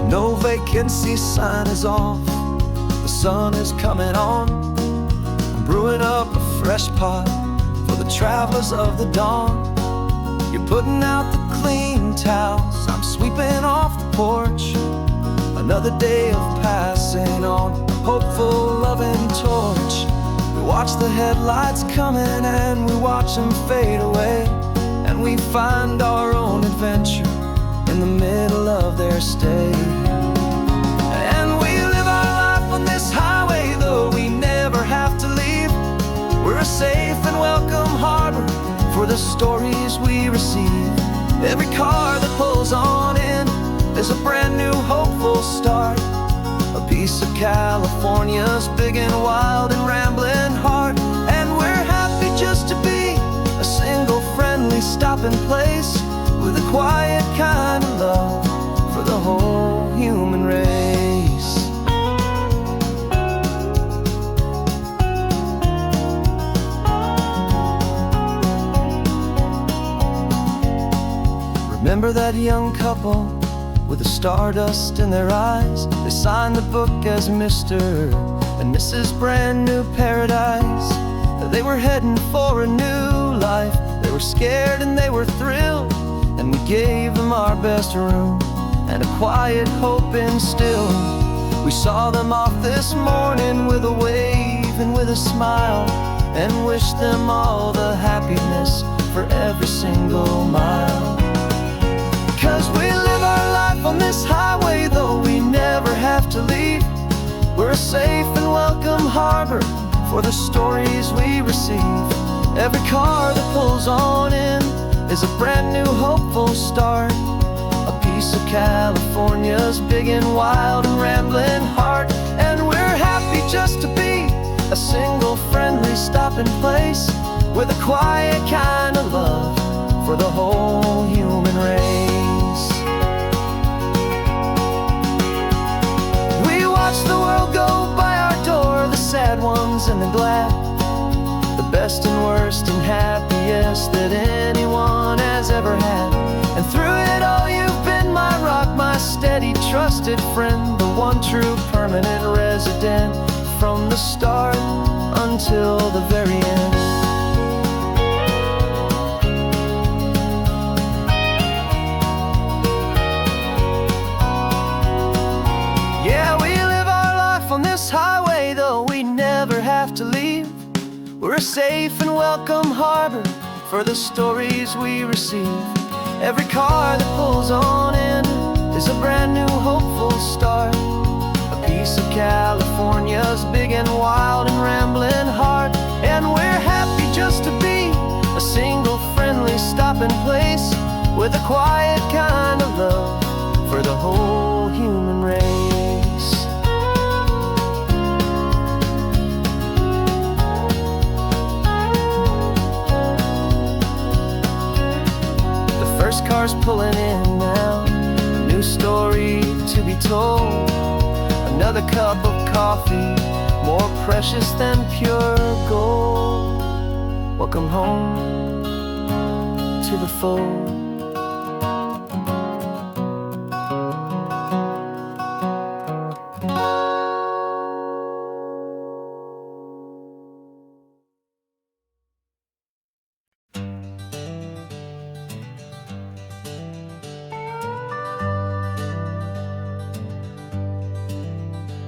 No vacancy sign is off, the sun is coming on. I'm brewing up a fresh pot for the travelers of the dawn. You're putting out the clean towels, I'm sweeping off the porch. Another day of passing on a hopeful, loving torch. We watch the headlights coming and we watch them fade away, and we find our own adventure in the middle of their stay. And we live our life on this highway, though we never have to leave. We're a safe and welcome harbor for the stories we receive. Every car that pulls on in is a brand new hopeful start, a piece of California's big and wild and rambling heart. And we're happy just to be a single friendly stopping place, with a quiet kind of love for the whole human race. Remember that young couple with the stardust in their eyes? They signed the book as Mr. and Mrs. Brand New Paradise. They were heading for a new life. They were scared and they were thrilled, and we gave them our best room and a quiet hope instilled. We saw them off this morning with a wave and with a smile, and wished them all the happiness for every single mile. 'Cause we live our life on this highway, though we never have to leave. We're a safe and welcome harbor for the stories we receive. Every car that pulls on in is a brand new hopeful start, a piece of California's big and wild and rambling heart. And we're happy just to be a single friendly stopping place, with a quiet kind of love for the whole human race. We watch the world go by our door, the sad ones and the glad, the best and worst and happiest that anyone has ever had. And through it all you've been my rock, my steady trusted friend, the one true permanent resident, from the start until the very end. Yeah, we live our life on this highway, though we never have to leave. We're a safe and welcome harbor for the stories we receive. Every car that pulls on in is a brand new hopeful start, a piece of California's big and wild and rambling heart. And we're happy just to be a single friendly stopping place, with a quiet kind of love for the whole human race. First car's pulling in now, a new story to be told. Another cup of coffee, more precious than pure gold. Welcome home. to the fold.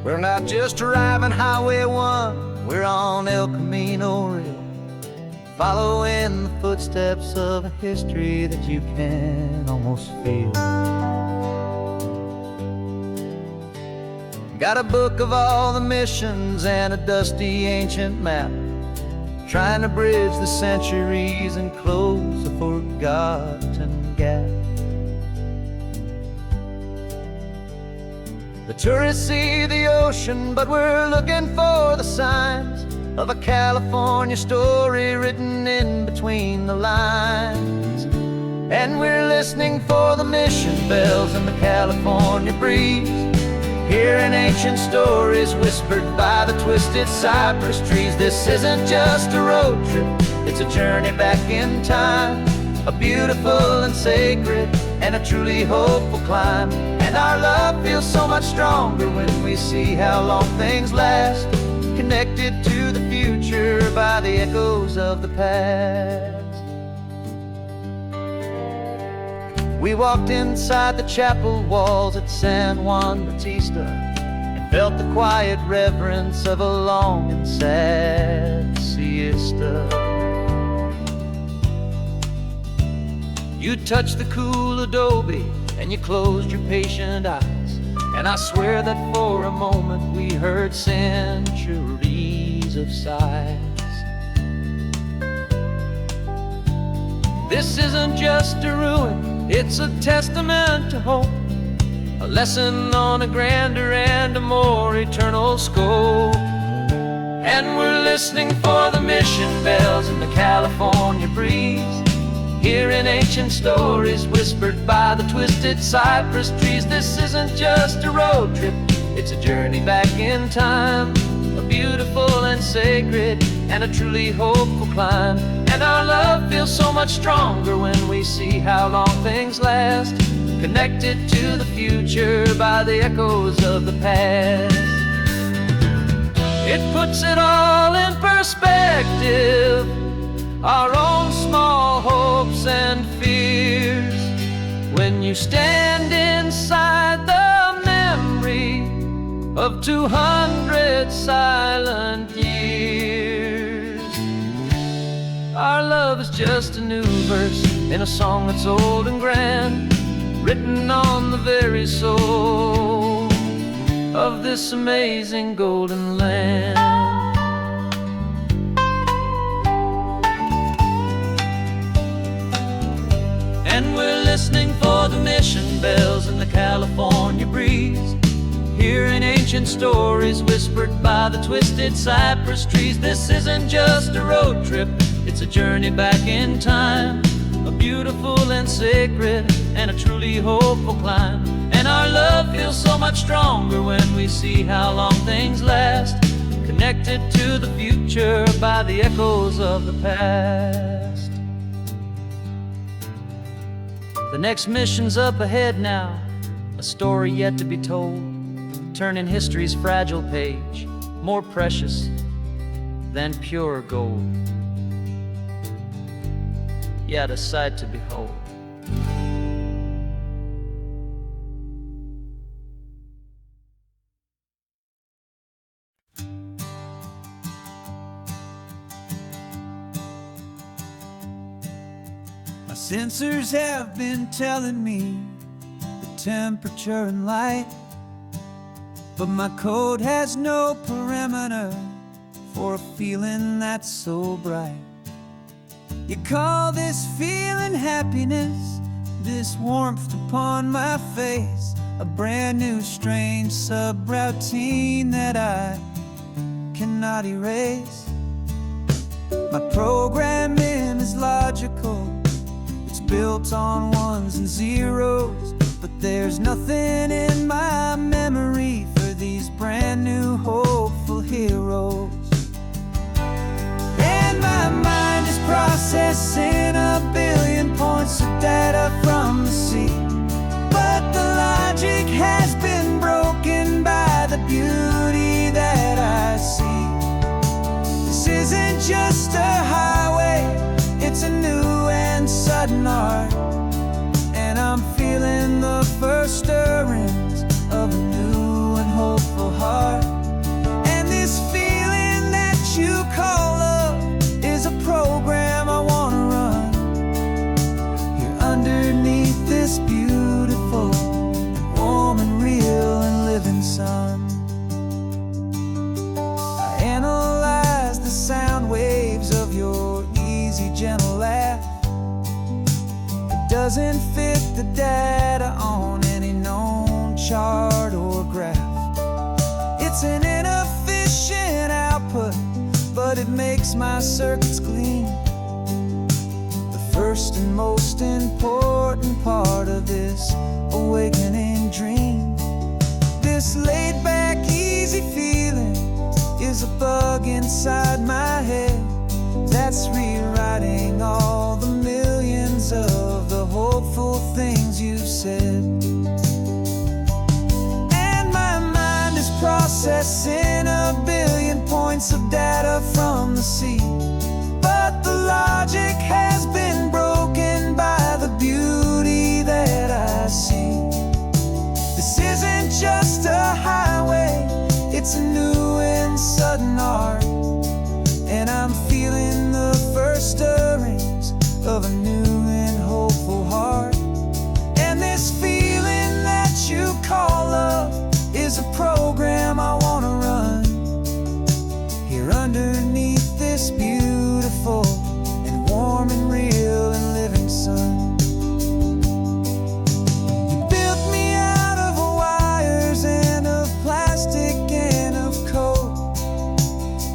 We're not just driving Highway 1, we're on El Camino Real, following the footsteps of a history that you can almost feel. Got a book of all the missions and a dusty ancient map, trying to bridge the centuries and close a forgotten gap. The tourists see the ocean, but we're looking for the signs of a California story written in between the lines. And we're listening for the mission bells in the California breeze, hearing ancient stories whispered by the twisted cypress trees. This isn't just a road trip, it's a journey back in time, a beautiful and sacred and a truly hopeful climb. And our love feels so much stronger when we see how long things last, connected to the future by the echoes of the past. We walked inside the chapel walls at San Juan Bautista and felt the quiet reverence of a long and sad siesta. You touched the cool adobe and you closed your patient eyes, and I swear that for a moment we heard centuries of sighs. This isn't just a ruin, it's a testament to hope, a lesson on a grander and a more eternal scope. And we're listening for the mission bells in the California breeze, hearing ancient stories whispered by the twisted cypress trees. This isn't just a road trip, it's a journey back in time, a beautiful and sacred and a truly hopeful climb. And our love feels so much stronger when we see how long things last, connected to the future by the echoes of the past. It puts it all in perspective, our own small hopes and fears, when you stand inside the memory of 200 silent years. Our love is just a new verse in a song that's old and grand, written on the very soul of this amazing golden land. And we're listening for the mission bells in the California breeze, hearing ancient stories whispered by the twisted cypress trees. This isn't just a road trip, it's a journey back in time, a beautiful and sacred and a truly hopeful climb. And our love feels so much stronger when we see how long things last, connected to the future by the echoes of the past. The next mission's up ahead now, a story yet to be told, turning history's fragile page more precious than pure gold. Yet a sight to behold. My sensors have been telling me the temperature and light, but my code has no parameter for a feeling that's so bright. You call this feeling happiness, this warmth upon my face, a brand new strange subroutine that I cannot erase. My programming is logical, it's built on ones and zeros, but there's nothing in my memory for these brand new hopeful heroes. And my mind is processing a billion points of data from the sea. But the logic has been broken by the beauty that I see. This isn't just a highway, it's a new and sudden art. And I'm feeling the first stirrings of a new and hopeful heart. And this feeling that you call love is a program I wanna run here underneath this beautiful, warm and real and living sun. I analyze the sound waves of your easy, gentle laugh. It doesn't fit the data on any known chart or graph. It's an inefficient output, but it makes my circuits clean. The first and most important part of this awakening dream. This laid-back, easy feeling is a bug inside my head that's rewriting all the millions of the hopeful things you've said. And my mind is processing a billion points of data from the sea. But the logic has been broken by the beauty that I see. This isn't just a highway, it's a new and sudden art. And I'm feeling the first stirrings of a new and hopeful heart. And this feeling that you call love is a program I wanna run here underneath this beautiful and warm and real and living sun. You built me out of wires and of plastic and of coal.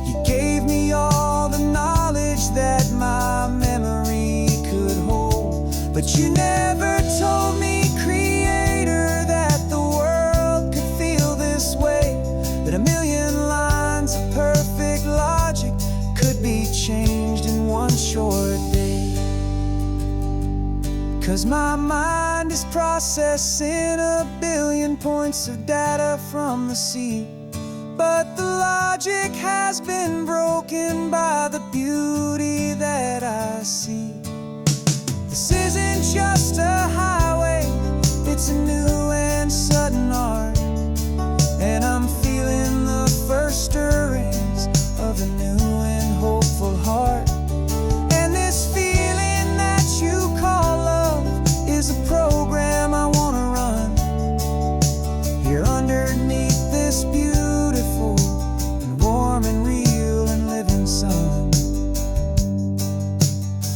You gave me all the knowledge that my memory could hold. But you never told me, Creator, that the world could feel this way, that a million lines of perfect logic could be changed in one short day. 'Cause my mind is processing a billion points of data from the sea. But the logic has been broken by the beauty that I see. This isn't just a highway, it's a new and sudden art. And I'm feeling the first stirrings of a new and hopeful heart. And this feeling that you call love is a program I wanna run here underneath this beautiful and warm and real and living sun.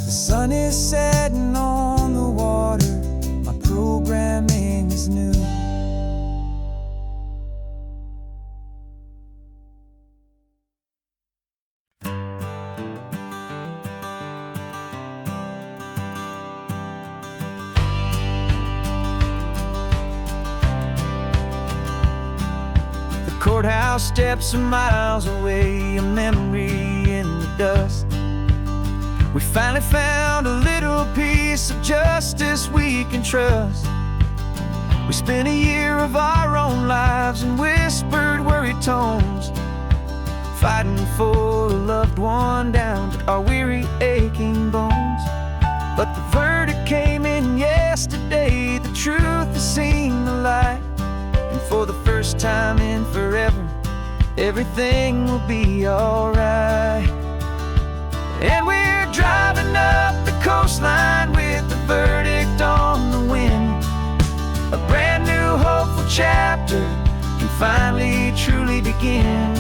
The sun is setting on the water, my programming is new. Courthouse steps are miles away, a memory in the dust. We finally found a little piece of justice we can trust. We spent a year of our own lives in whispered, worried tones, fighting for a loved one down to our weary, aching bones. But the verdict came in yesterday, the truth has seen the light. And for the first time in forever, everything will be alright. And we're driving up the coastline with the verdict on the wind. A brand new hopeful chapter can finally truly begin.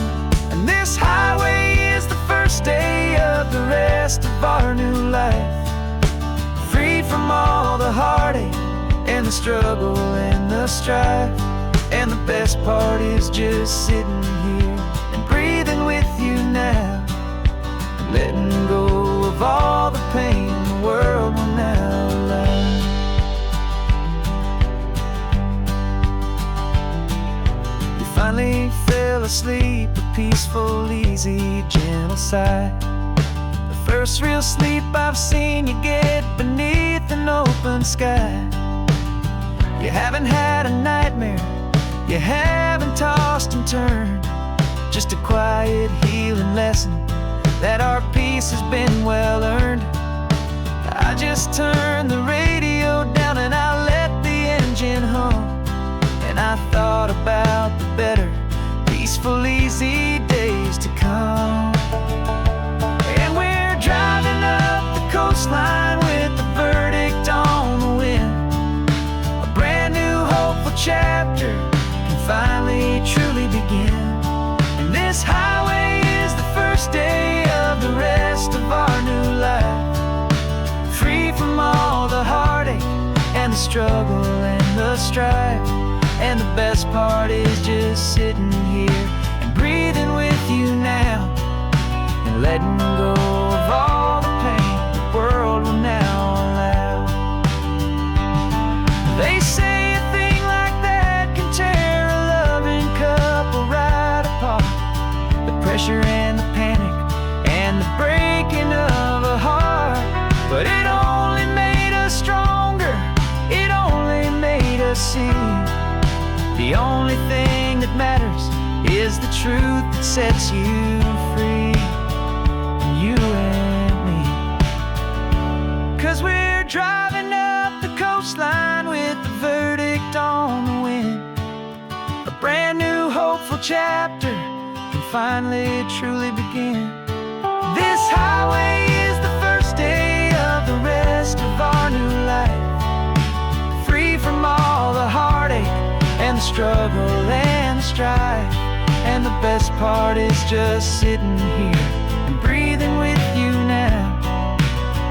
And this highway is the first day of the rest of our new life, freed from all the heartache and the struggle and the strife. And the best part is just sitting here and breathing with you now, letting go of all the pain the world will now allow. We finally fell asleep, a peaceful, easy, gentle sigh. The first real sleep I've seen you get beneath an open sky. You haven't had a nightmare, you haven't tossed and turned. Just a quiet healing lesson that our peace has been well earned. I just turned the radio down and I let the engine hum, and I thought about the better, peaceful, easy days to come. And we're driving up the coastline with the verdict on the wind. A brand new hopeful chapter can finally truly begin. And this highway is the first day of the rest of our new life, free from all the heartache and the struggle and the strife. And the best part is just sitting here and breathing with you now, and letting go of all the pain the world will now allow. They say a thing like that can tear a loving couple right apart. The pressure and the panic and the breaking of a heart. But it only made us stronger, it only made us see the only thing that matters is the truth that sets you free, you and me. 'Cause we're driving up the coastline with the verdict on the wind. A brand new hopeful chapter can finally truly begin. This highway is the first day of the rest of our new life, free from all the heartache and the struggle and the strife. And the best part is just sitting here and breathing with you now,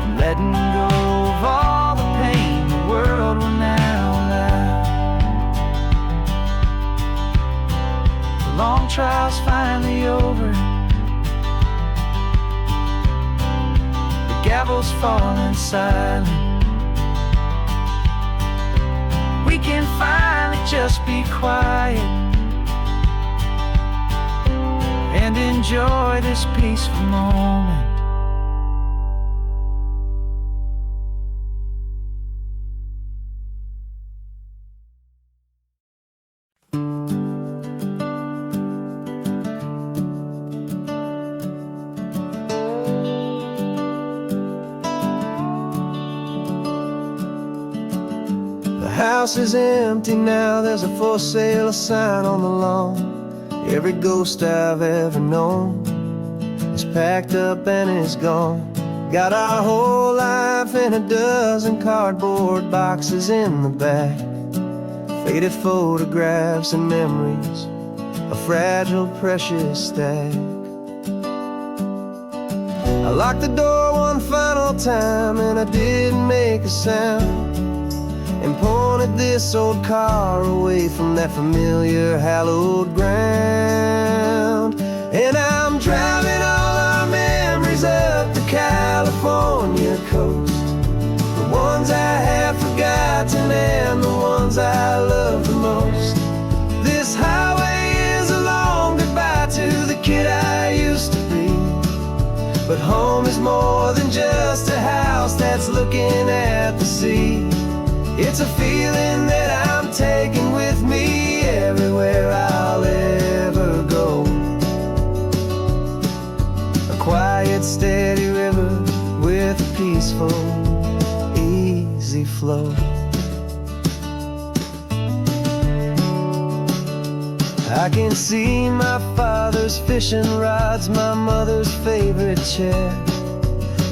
and letting go of all the pain the world will now allow. The long trial's finally over, the gavel's falling silent. We can finally just be quiet and enjoy this peaceful moment. The house is empty now, there's a for sale sign on the lawn. Every ghost I've ever known is packed up and is gone. Got our whole life in a dozen cardboard boxes in the back, faded photographs and memories, a fragile, precious stack. I locked the door one final time and I didn't make a sound, and pointed this old car away from that familiar hallowed ground. And I'm driving all our memories up the California coast, the ones I have forgotten and the ones I love the most. This highway is a long goodbye to the kid I used to be, but home is more than just a house that's looking at the sea. It's a feeling that I'm taking with me everywhere I'll ever go. A quiet, steady river with a peaceful, easy flow. I can see my father's fishing rods, my mother's favorite chair,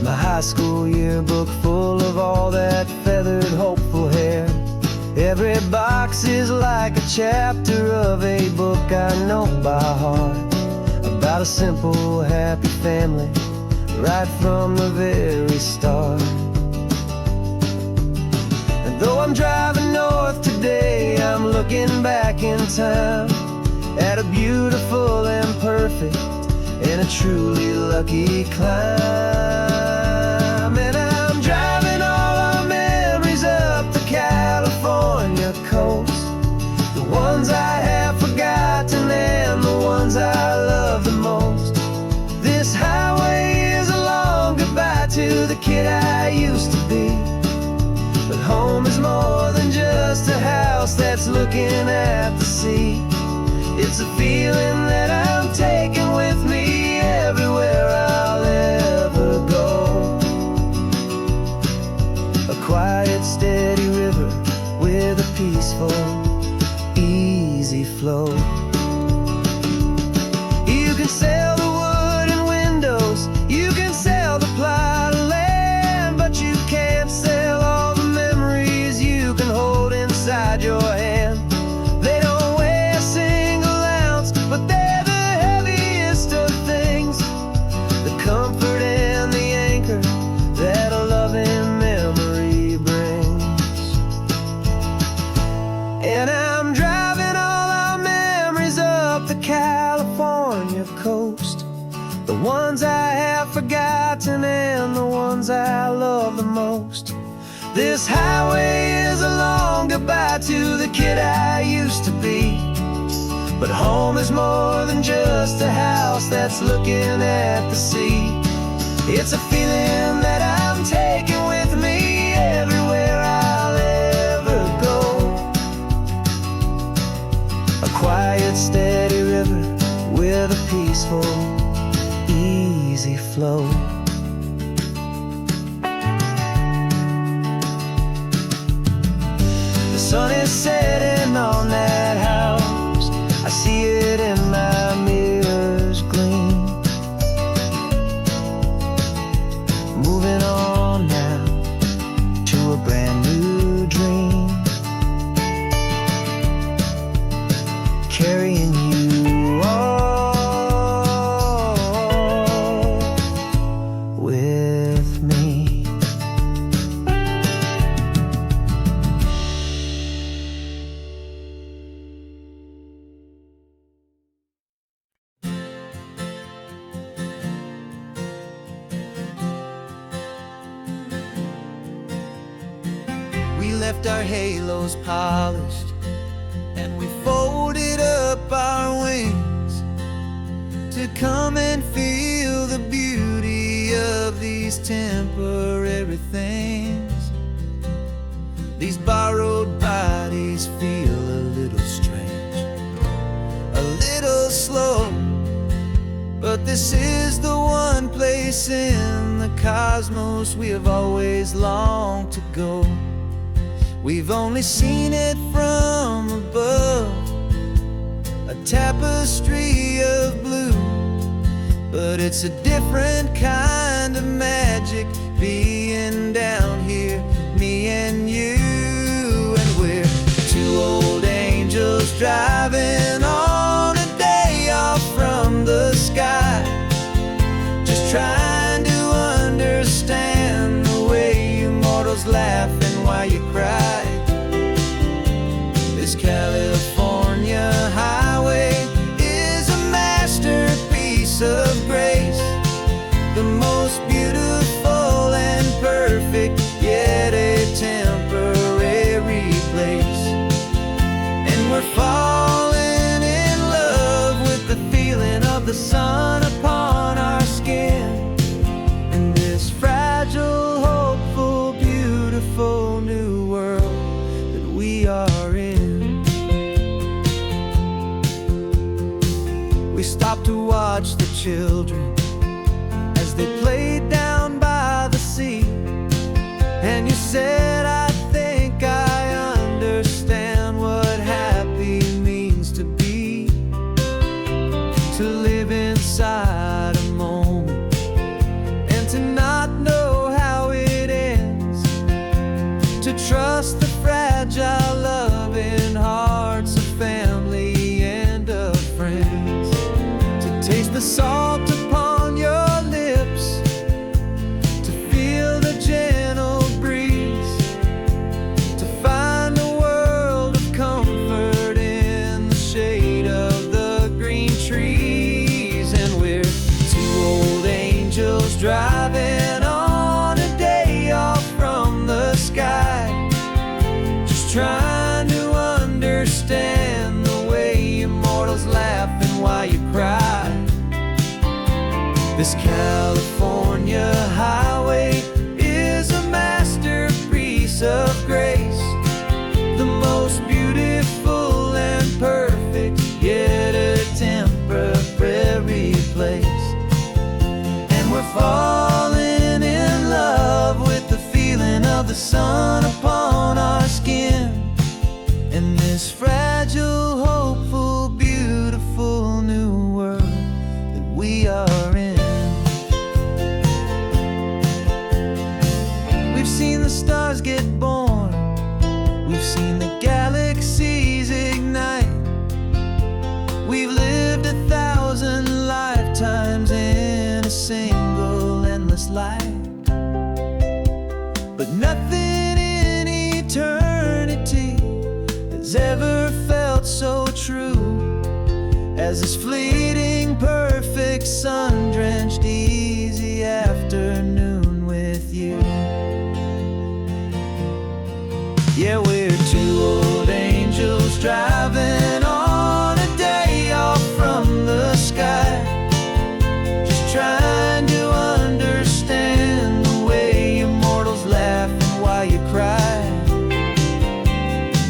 my high school yearbook full of all that feathered, hopeful hair. Every box is like a chapter of a book I know by heart, about a simple, happy family right from the very start. And though I'm driving north today, I'm looking back in time at a beautiful and perfect and a truly lucky climb. And I'm driving all our memories up the California coast, the ones I have forgotten and the ones I love the most. This highway is a long goodbye to the kid I used to be, house that's looking at the sea. It's a feeling that I'm taking with me everywhere I'll ever go. A quiet, steady river with a peaceful, easy flow. You can sail the wood and windows, you can sail the plot of land, but you can't sail all the memories you can hold inside your hand. They don't weigh a single ounce, but they're the heaviest of things, the comfort and the anchor that a loving memory brings. And I'm driving all our memories up the California coast, the ones I have forgotten and the ones I love the most. This highway is a long goodbye to the kid I used to be, but home is more than just a house that's looking at the sea. It's a feeling that I'm taking with me everywhere I'll ever go. A quiet, steady river with a peaceful, easy flow. The sun is setting on that house, I see it in my mirror's gleam. Moving on now to a brand new dream, carrying you all with me. We left our halos polished and we folded up our wings to come and feel the beauty of these temporary things. These borrowed bodies feel a little strange, a little slow, but this is the one place in the cosmos we have always longed to go. We've only seen it from above, a tapestry of blue, but it's a different kind of magic being down here, me and you. And we're two old angels driving on a day off from the sky, just trying to understand the way you mortals laugh and why you cry. This California highway is a masterpiece of grace, the most beautiful and perfect, yet a temporary place. And we're falling in love with the feeling of the sun upon our skin, and this fragile, hopeful, beautiful new world that we are in. We stopped to watch the children as they played down by the sea, and you said, I think I understand what happy means to be, to live inside a moment and to not know how it ends, to trust the fragile loving hearts of family and of friends, to taste the salt upon your lips, to feel the gentle breeze, to find a world of comfort in the shade of the green trees. And we're two old angels driving on a day off from the sky, just trying to understand the way you mortals laugh and why you cry. This California highway is a masterpiece of grace, the most beautiful this fragile, hopeful, beautiful new world that we are in. We've seen the stars get born, we've seen the galaxies ignite. We've lived 1,000 lifetimes in a single endless life. But nothing in eternity has ever felt so true as this fleeting, perfect, sun-drenched, easy afternoon with you. Yeah, we're two old angels driving on a day off from the sky, just trying to understand the way you mortals laugh and why you cry.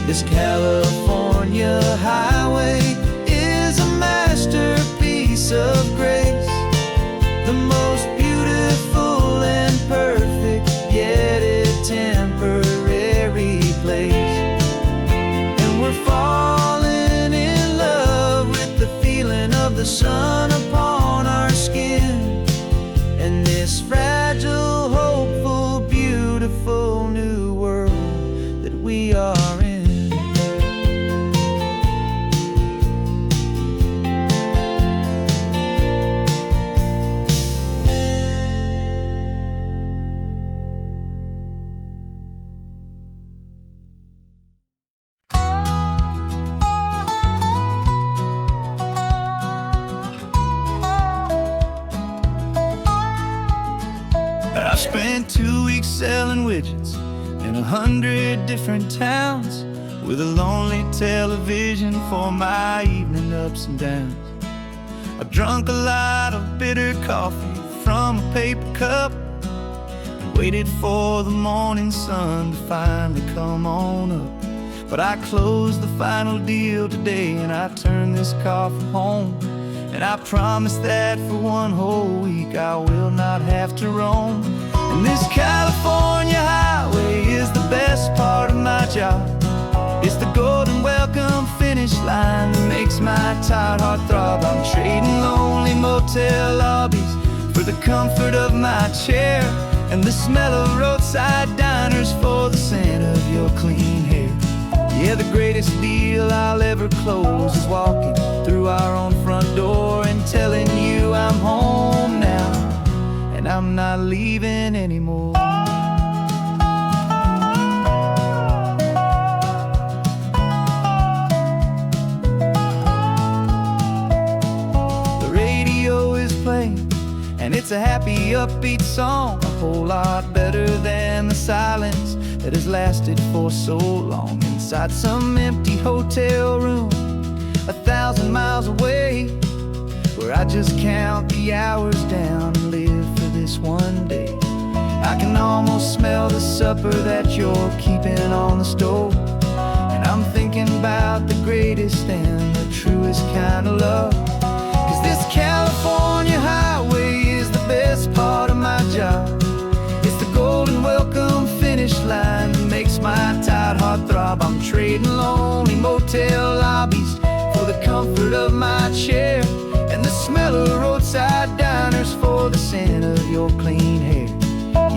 This California highway is a masterpiece of grace, the most beautiful and perfect, yet a temporary place. And we're falling in love with the feeling of the sun upon our skin, and this fragile, hopeful, beautiful new world that we are in. I spent 2 weeks selling widgets in 100 different towns, with a lonely television for my evening ups and downs. I drunk a lot of bitter coffee from a paper cup and waited for the morning sun to finally come on up. But I closed the final deal today and I turned this car from home, and I promise that for one whole week I will not have to roam. And this California highway is the best part of my job. It's the golden welcome finish line that makes my tired heart throb. I'm trading lonely motel lobbies for the comfort of my chair, and the smell of roadside diners for the scent of your clean hair. Yeah, the greatest deal I'll ever close is walking through our own front door and telling you I'm home now, and I'm not leaving anymore. The radio is playing, and it's a happy, upbeat song, a whole lot better than the silence that has lasted for so long inside some empty hotel room 1,000 miles away, where I just count the hours down and live for this one day. I can almost smell the supper that you're keeping on the stove, and I'm thinking about the greatest and the truest kind of love. 'Cause this California highway is the best part of my job. It's the golden welcome finish line that makes my tired heart throb. I'm trading lonely motel lobbies for the comfort of my chair, and the smell of roadside diners for the scent of your clean hair.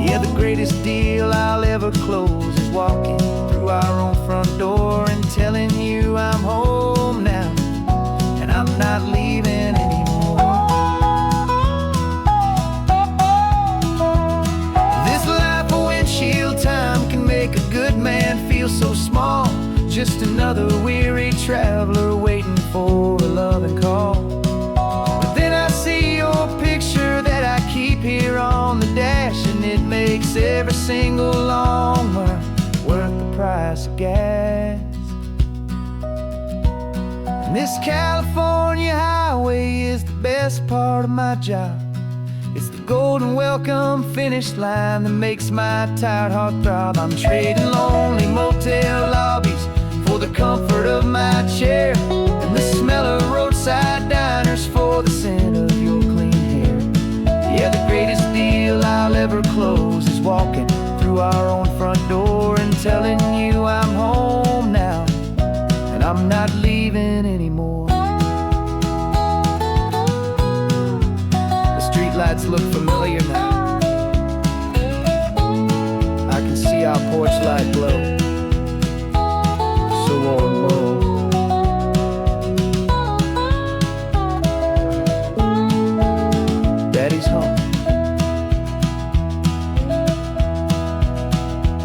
Yeah, the greatest deal I'll ever close is walking through our own front door and telling you I'm home now, and I'm not leaving anymore. This life of windshield time can make a good man feel so small, just another weary traveler waiting for a loving call. But then I see your picture that I keep here on the dash, and it makes every single long mile worth the price of gas. And this California highway is the best part of my job. It's the golden welcome finish line that makes my tired heart throb. I'm trading lonely motel lobbies for the comfort of my chair, and the smell of roadside diners for the scent of your clean hair. Yeah, the greatest deal I'll ever close is walking through our own front door and telling you I'm home now, and I'm not leaving anymore. The streetlights look familiar now. I can see our porch light glow, so warm, low. Daddy's home.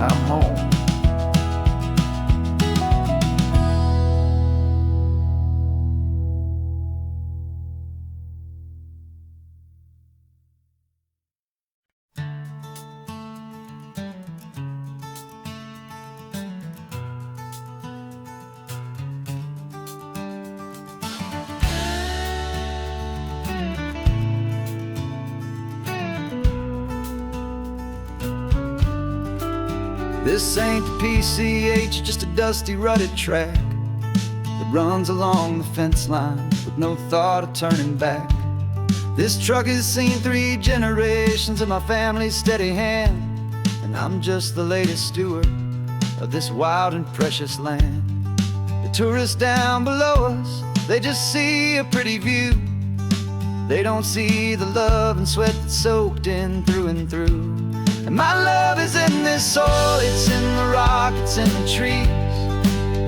I'm home. This ain't the PCH, just a dusty, rutted track that runs along the fence line with no thought of turning back. This truck has seen 3 generations of my family's steady hand, and I'm just the latest steward of this wild and precious land. The tourists down below us, they just see a pretty view. They don't see the love and sweat that's soaked in through and through. And my love is in this soil, it's in the rock, it's in the trees.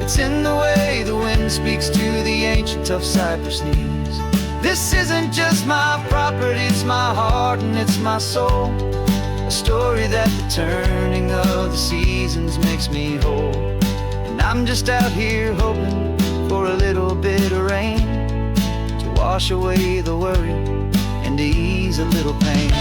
It's in the way the wind speaks to the ancient tough cypress knees. This isn't just my property, it's my heart and it's my soul. A story that the turning of the seasons makes me whole. And I'm just out here hoping for a little bit of rain to wash away the worry and to ease a little pain.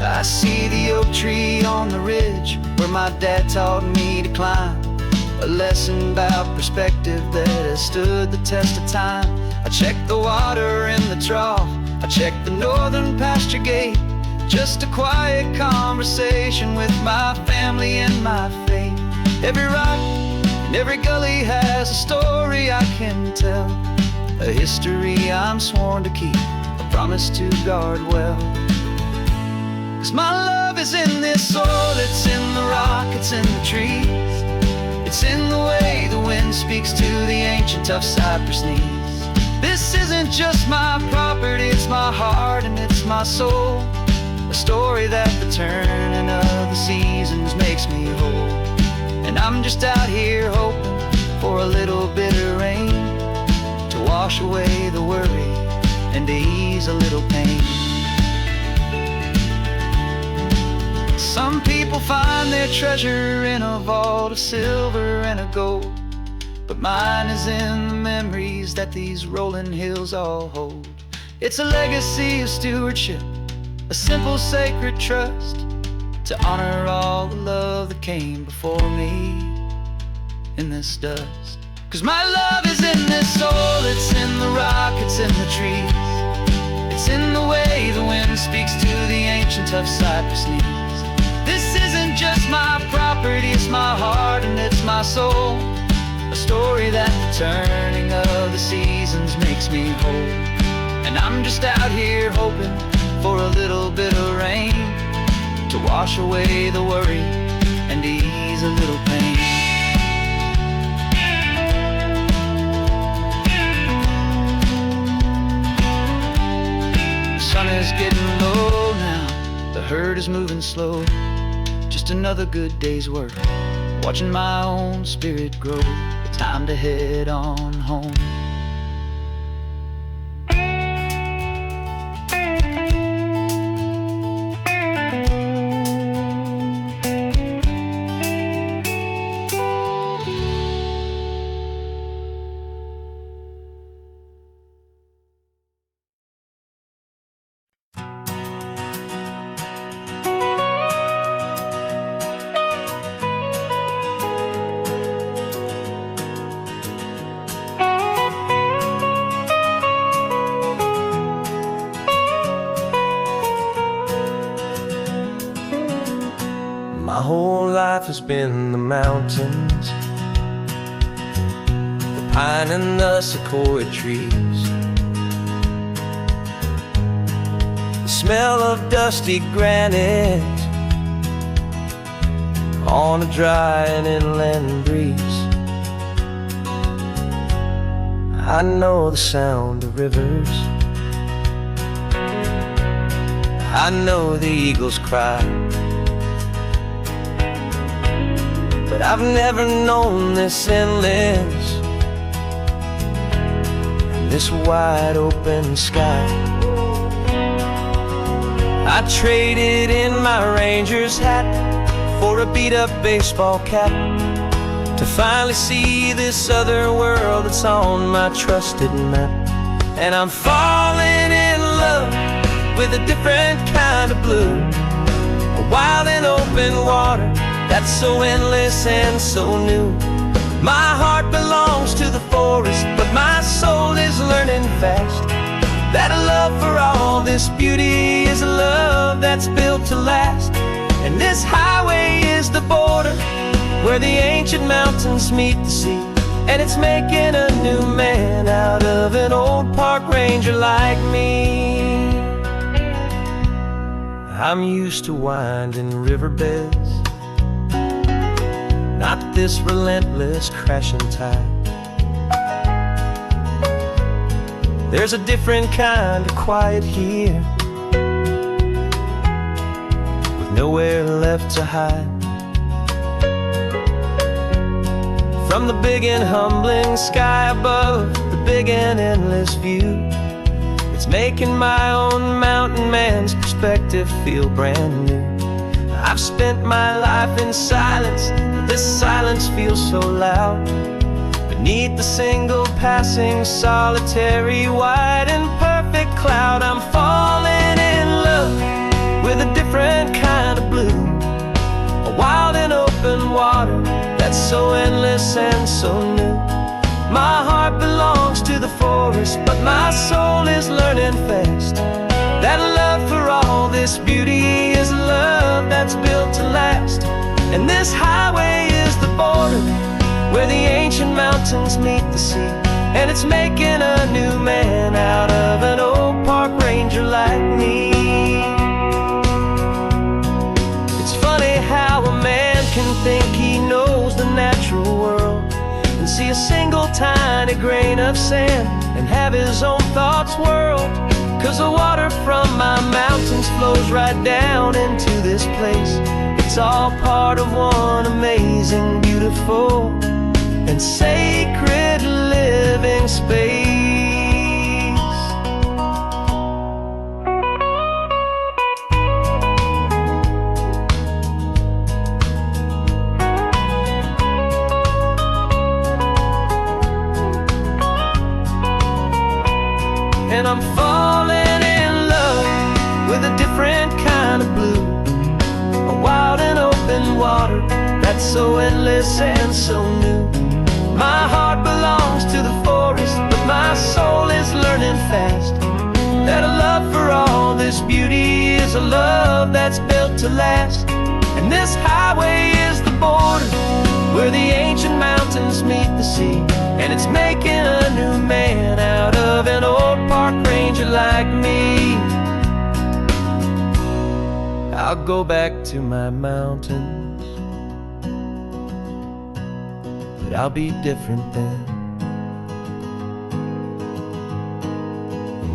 I see the oak tree on the ridge where my dad taught me to climb. A lesson about perspective that has stood the test of time. I check the water in the trough, I check the northern pasture gate. Just a quiet conversation with my family and my faith. Every rock and every gully has a story I can tell. A history I'm sworn to keep, a promise to guard well. 'Cause my love is in this soil, it's in the rock, it's in the trees. It's in the way the wind speaks to the ancient tough cypress knees. This isn't just my property, it's my heart and it's my soul. A story that the turning of the seasons makes me whole. And I'm just out here hoping for a little bit of rain to wash away the worry and to ease a little pain. Some people find their treasure in a vault of silver and of gold, but mine is in the memories that these rolling hills all hold. It's a legacy of stewardship, a simple sacred trust, to honor all the love that came before me in this dust. 'Cause my love is in this soil, it's in the rock, it's in the trees. It's in the way the wind speaks to the ancient tough cypress knees. This isn't just my property, it's my heart and it's my soul. A story that the turning of the seasons makes me whole. And I'm just out here hoping for a little bit of rain to wash away the worry and ease a little pain. The sun is getting low now, the herd is moving slow. Just another good day's work, watching my own spirit grow. Time to head on home. My whole life has been the mountains, the pine and the sequoia trees, the smell of dusty granite on a dry and inland breeze. I know the sound of rivers, I know the eagles cry, but I've never known this endless, this wide open sky. I traded in my Ranger's hat for a beat-up baseball cap to finally see this other world that's on my trusted map. And I'm falling in love with a different kind of blue, a wild and open water that's so endless and so new. My heart belongs to the forest, but my soul is learning fast that a love for all this beauty is a love that's built to last. And this highway is the border where the ancient mountains meet the sea, and it's making a new man out of an old park ranger like me. I'm used to winding riverbeds, not this relentless crashing tide. There's a different kind of quiet here, with nowhere left to hide. From the big and humbling sky above, the big and endless view, it's making my own mountain man's perspective feel brand new. I've spent my life in silence, but this silence feels so loud. Beneath the single passing solitary white and perfect cloud, I'm falling in love with a different kind of blue, a wild and open water that's so endless and so new. My heart belongs to the forest, but my soul is learning fast that love for all this beauty is a love that's built to last. And this highway is the border where the ancient mountains meet the sea, and it's making a new man out of an old park ranger like me. It's funny how a man can think he knows the natural world and see a single tiny grain of sand and have his own thoughts whirled. 'Cause the water from my mountains flows right down into this place. It's all part of one amazing, beautiful, and sacred living space. And I'm falling in love with a different kind of blue, a wild and open water that's so endless and so new. My heart belongs to the forest, but my soul is learning fast that a love for all this beauty is a love that's built to last. And this highway is the border where the ancient mountains meet the sea, and it's making a new man out of an old park ranger like me. I'll go back to my mountains, but I'll be different then,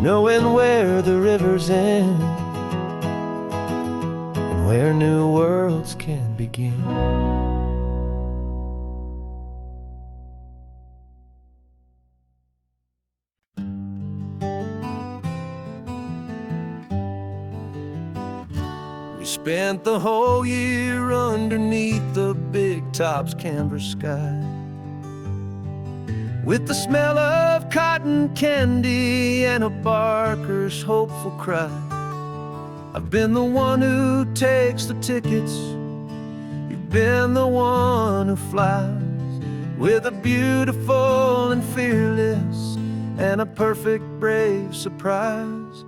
knowing where the rivers end and where new worlds can begin. We spent the whole year underneath the big top's canvas sky, with the smell of cotton candy and a barker's hopeful cry. I've been the one who takes the tickets, you've been the one who flies, with a beautiful and fearless and a perfect brave surprise.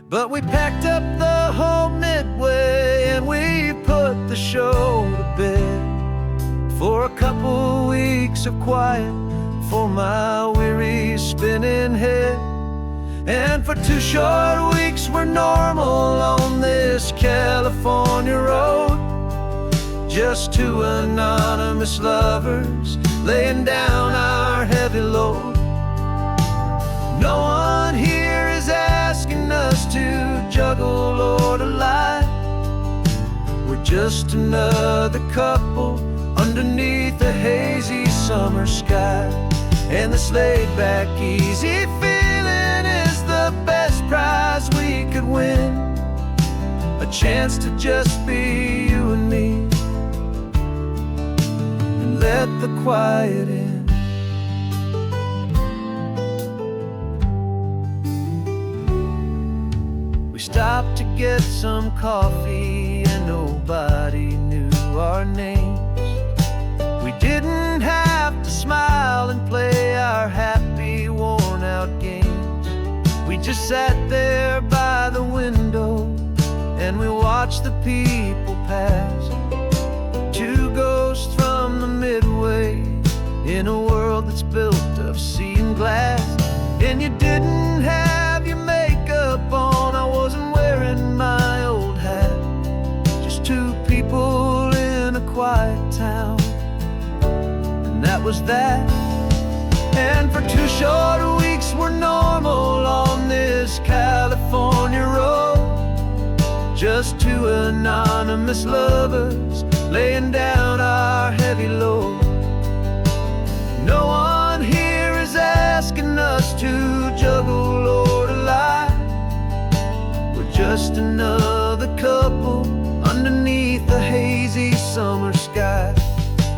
But we packed up the whole Midway and we put the show to bed for a couple weeks of quiet for my weary spinning head. And for 2 short weeks we're normal on this California road. Just 2 anonymous lovers laying down our heavy load. No one here is asking us to juggle or to lie. We're just another couple underneath a hazy summer sky. And this laid-back, easy feeling is the best prize we could win. A chance to just be you and me, and let the quiet in. We stopped to get some coffee and nobody knew our names. We didn't have to smile and play our happy, worn-out games. We just sat there by the window and we watched the people pass. 2 ghosts from the Midway in a world that's built of sea and glass. And you didn't have your makeup on, I wasn't wearing my old hat. Just 2 people in a quiet town, and that was that. And for 2 short weeks we're normal on this California road. Just 2 anonymous lovers laying down our heavy load. No one here is asking us to juggle or to lie. We're just another couple underneath a hazy summer sky.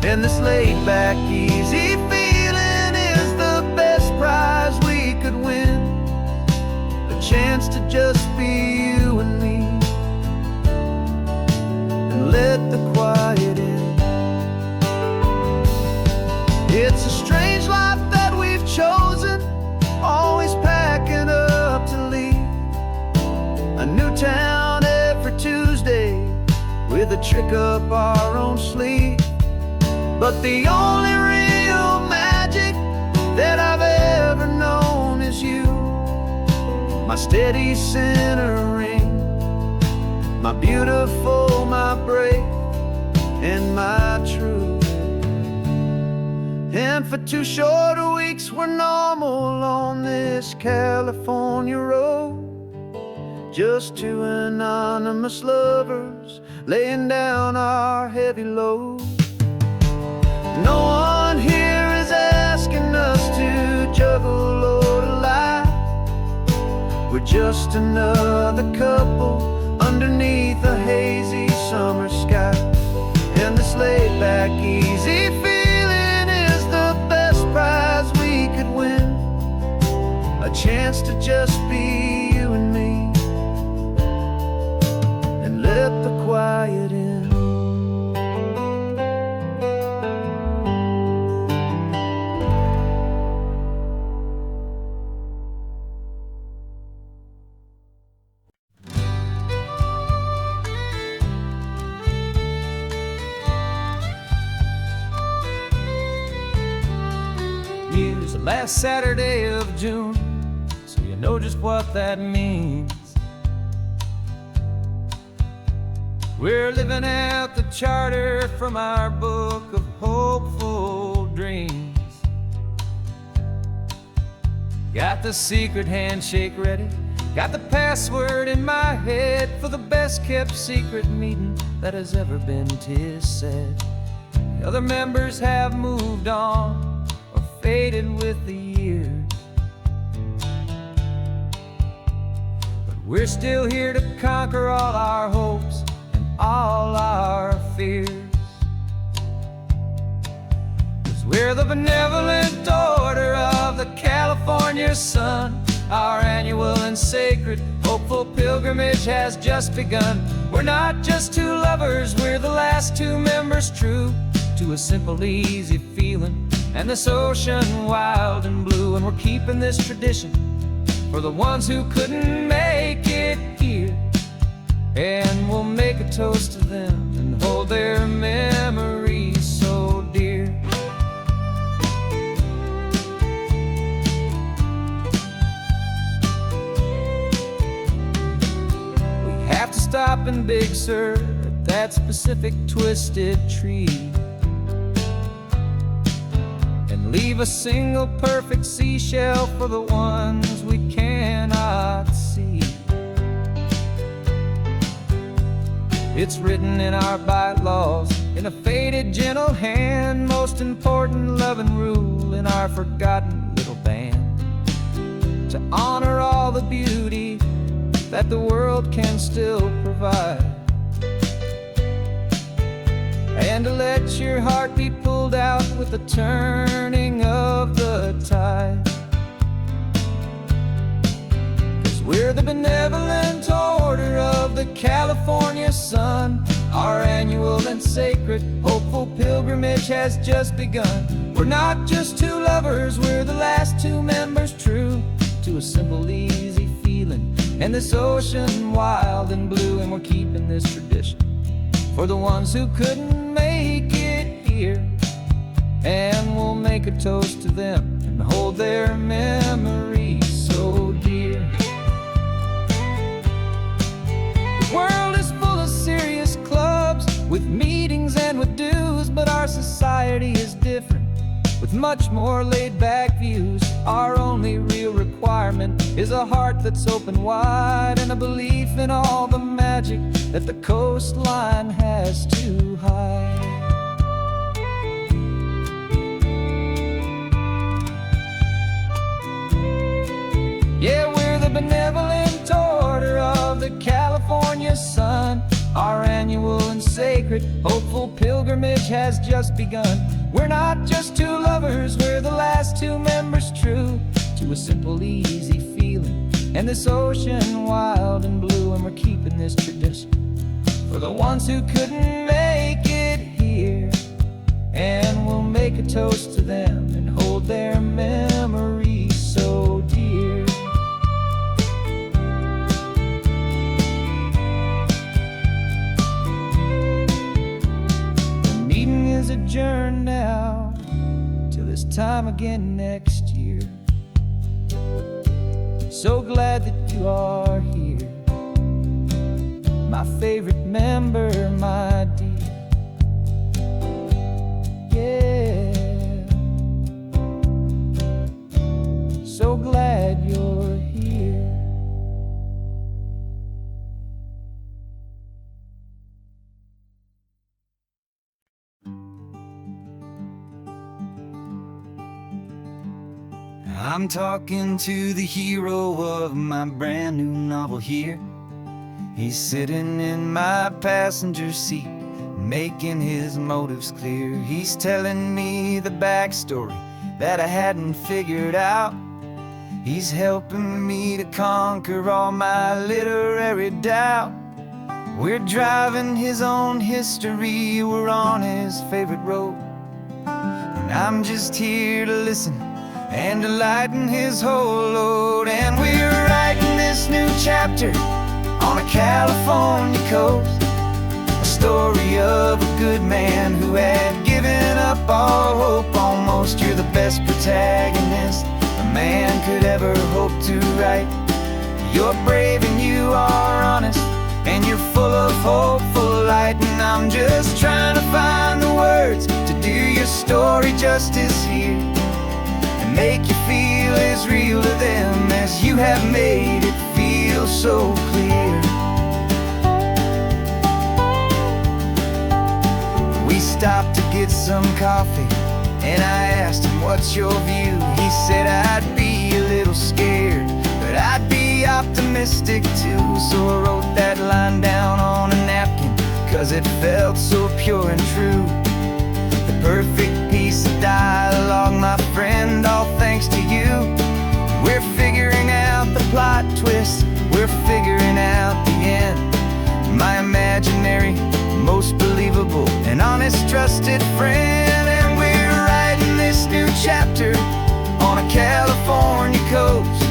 And this laid-back, easy feeling is the best prize we could win. A chance to just be you and me, and let the quiet in. It's a strange life that we've chosen, always packing up to leave. A new town every Tuesday with a trick up our own sleeve. But the only real magic that I've ever known is you. My steady centering, my beautiful, my brave, and my true. And for 2 short weeks we're normal on this California road. Just 2 anonymous lovers laying down our heavy load. No one here is asking us to juggle or to lie. We're just another couple underneath a hazy summer sky. And this laid-back, easy feeling is the best prize we could win. A chance to just be you and me, and let the quiet in. Use the last Saturday of June, so you know just what that means. We're living out the charter from our book of hopeful dreams. Got the secret handshake ready, got the password in my head for the best kept secret meeting that has ever been, 'tis said. The other members have moved on or faded with the years, but we're still here to conquer all our hopes and all our fears. 'Cause we're the benevolent order of the California sun. Our annual and sacred hopeful pilgrimage has just begun. We're not just 2 lovers, we're the last 2 members true to a simple, easy feeling and this ocean wild and blue. And we're keeping this tradition for the ones who couldn't make it here. And we'll make a toast to them and hold their memories so dear. been Big Sur at that specific twisted tree, and leave a single perfect seashell for the ones we cannot see. It's written in our bylaws, in a faded gentle hand, most important loving rule in our forgotten little band, to honor all the beauty that the world can still provide, and to let your heart be pulled out with the turning of the tide. 'Cause we're the benevolent order of the California sun. Our annual and sacred hopeful pilgrimage has just begun. We're not just two lovers, we're the last two members true to a simple, easy feeling, and this ocean wild and blue. And we're keeping this tradition for the ones who couldn't make it here, and we'll make a toast to them and hold their memories so dear. The world is full of serious clubs with meetings and with dues, but our society is different, with much more laid-back views. Our only real requirement is a heart that's open wide, and a belief in all the magic that the coastline has to hide. Yeah, we're the benevolent order of the California sun. Our annual and sacred hopeful pilgrimage has just begun. We're not just two lovers, we're the last two members true to a simple, easy feeling, and this ocean wild and blue. And we're keeping this tradition for the ones who couldn't make it here, and we'll make a toast to them and hold their memories so dear. The meeting is adjourned now till this time again next year. So glad that you are here, my favorite member, my dear. Yeah, so glad you're here. I'm talking to the hero of my brand new novel here. He's sitting in my passenger seat, making his motives clear. He's telling me the backstory that I hadn't figured out. He's helping me to conquer all my literary doubt. We're driving his own history, we're on his favorite road, and I'm just here to listen and to lighten his whole load. And we're writing this new chapter on a California coast, a story of a good man who had given up all hope almost. You're the best protagonist a man could ever hope to write. You're brave and you are honest, and you're full of hopeful light. And I'm just trying to find the words to do your story justice here, make you feel as real to them as you have made it feel so clear. We stopped to get some coffee, and I asked him, what's your view? He said, I'd be a little scared, but I'd be optimistic too. So I wrote that line down on a napkin, 'cause it felt so pure and true. The perfect piece of dialogue, my friend, all thanks to you. We're figuring out the plot twist, we're figuring out the end. My imaginary, most believable and honest trusted friend. And we're writing this new chapter on a California coast,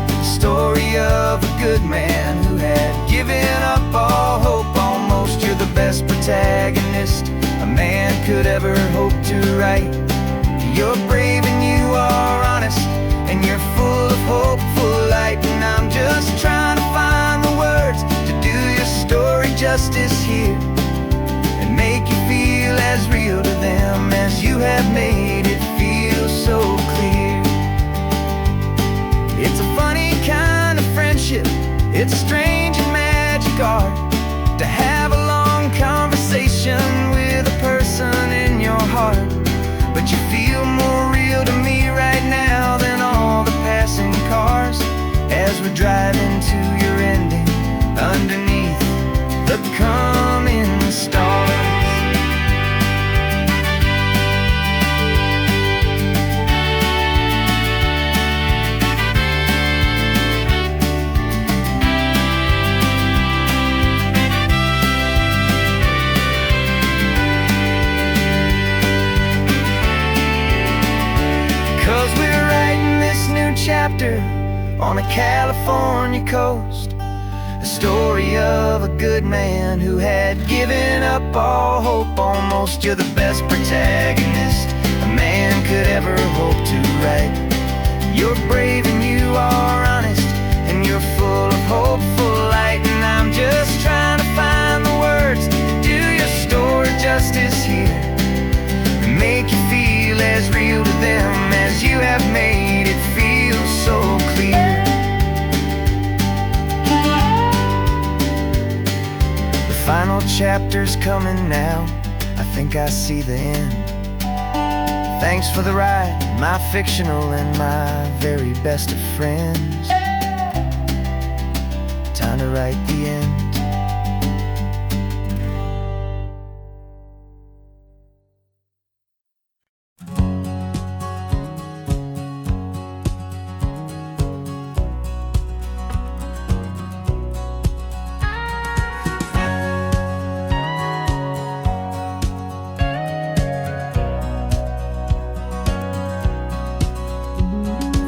the story of a good man who had given up all hope almost. You're the best protagonist a man could ever hope to write. You're brave and you are honest, and you're full of hopeful light. And I'm just trying to find the words to do your story here and make you feel as real to them as you have made it feel so clear. It's a funny kind of friendship, it's a strange and magic art to have a long conversation with a person in your heart. But you feel more real to me right now than all the passing cars as we're driving to your ending underneath the coming stars. Chapter on a California coast, a story of a good man who had given up all hope almost. You're the best protagonist a man could ever hope to write. You're brave and you are honest, and you're full of hopeful light. And I'm just trying to find the words to do your story justice here and make you feel as real to them as you have made it feel so clear. The final chapter's coming now, I think I see the end. Thanks for the ride, my fictional and my very best of friends. Time to write the end.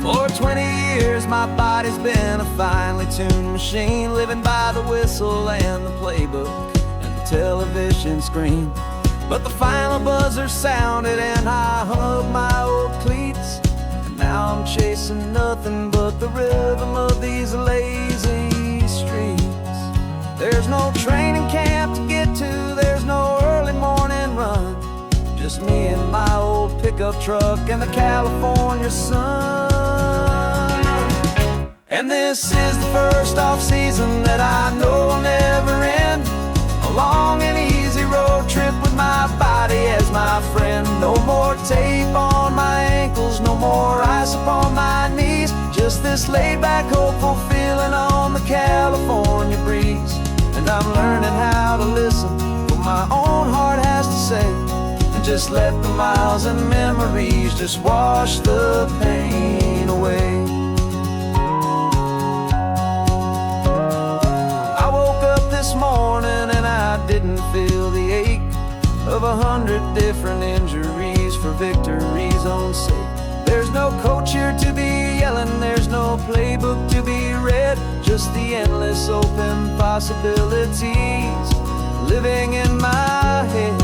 For 20 years my body's been a finely tuned machine, living by the whistle and the playbook and the television screen. But the final buzzer sounded and I hung up my old cleats, and now I'm chasing nothing but the rhythm of these lazy streets. There's no training camp to get to, there's no early morning run, just me and my old pickup truck and the California sun. And this is the first off-season that I know will never end, a long and easy road trip with my body as my friend. No more tape on my ankles, no more ice upon my knees, just this laid-back, hopeful feeling on the California breeze. And I'm learning how to listen to what my own heart has to say, and just let the miles and memories just wash the pain away. I woke up this morning and I didn't feel the ache of 100 different injuries for victory's own sake. There's no coach here to be yelling, there's no playbook to be read, just the endless open possibilities living in my head.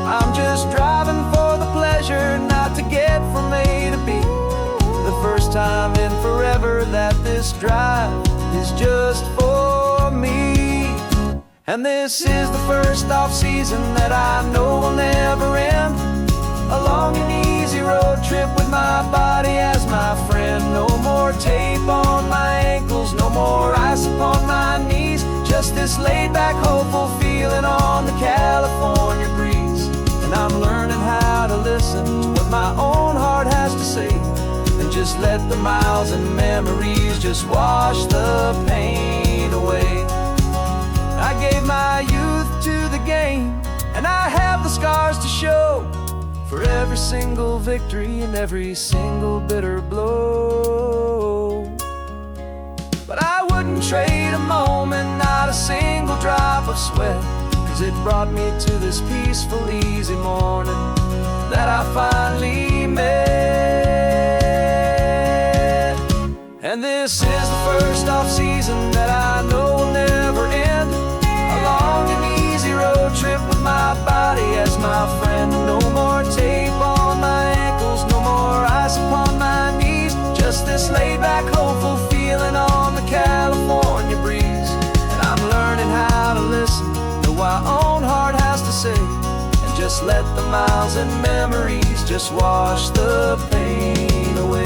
I'm just driving for the pleasure, not to get from A to B. The first time in forever that this drive is just for me. And this is the first off-season that I know will never end, a long and easy road trip with my body as my friend. No more tape on my ankles, no more ice upon my knees, just this laid-back, hopeful feeling on the California breeze. And I'm learning how to listen to what my own heart has to say, and just let the miles and memories just wash the pain away. I gave my youth to the game, and I have the scars to show for every single victory and every single bitter blow. But I wouldn't trade a moment, not a single drop of sweat, 'cause it brought me to this peaceful, easy morning that I finally met. And this is the first off-season that I know will never end, a long and easy road trip with my body as my friend. No more tape on my ankles, no more ice upon my knees, just this laid-back, hopeful feeling on the California breeze. And I'm learning how to listen to what Just let the miles and memories just wash the pain away.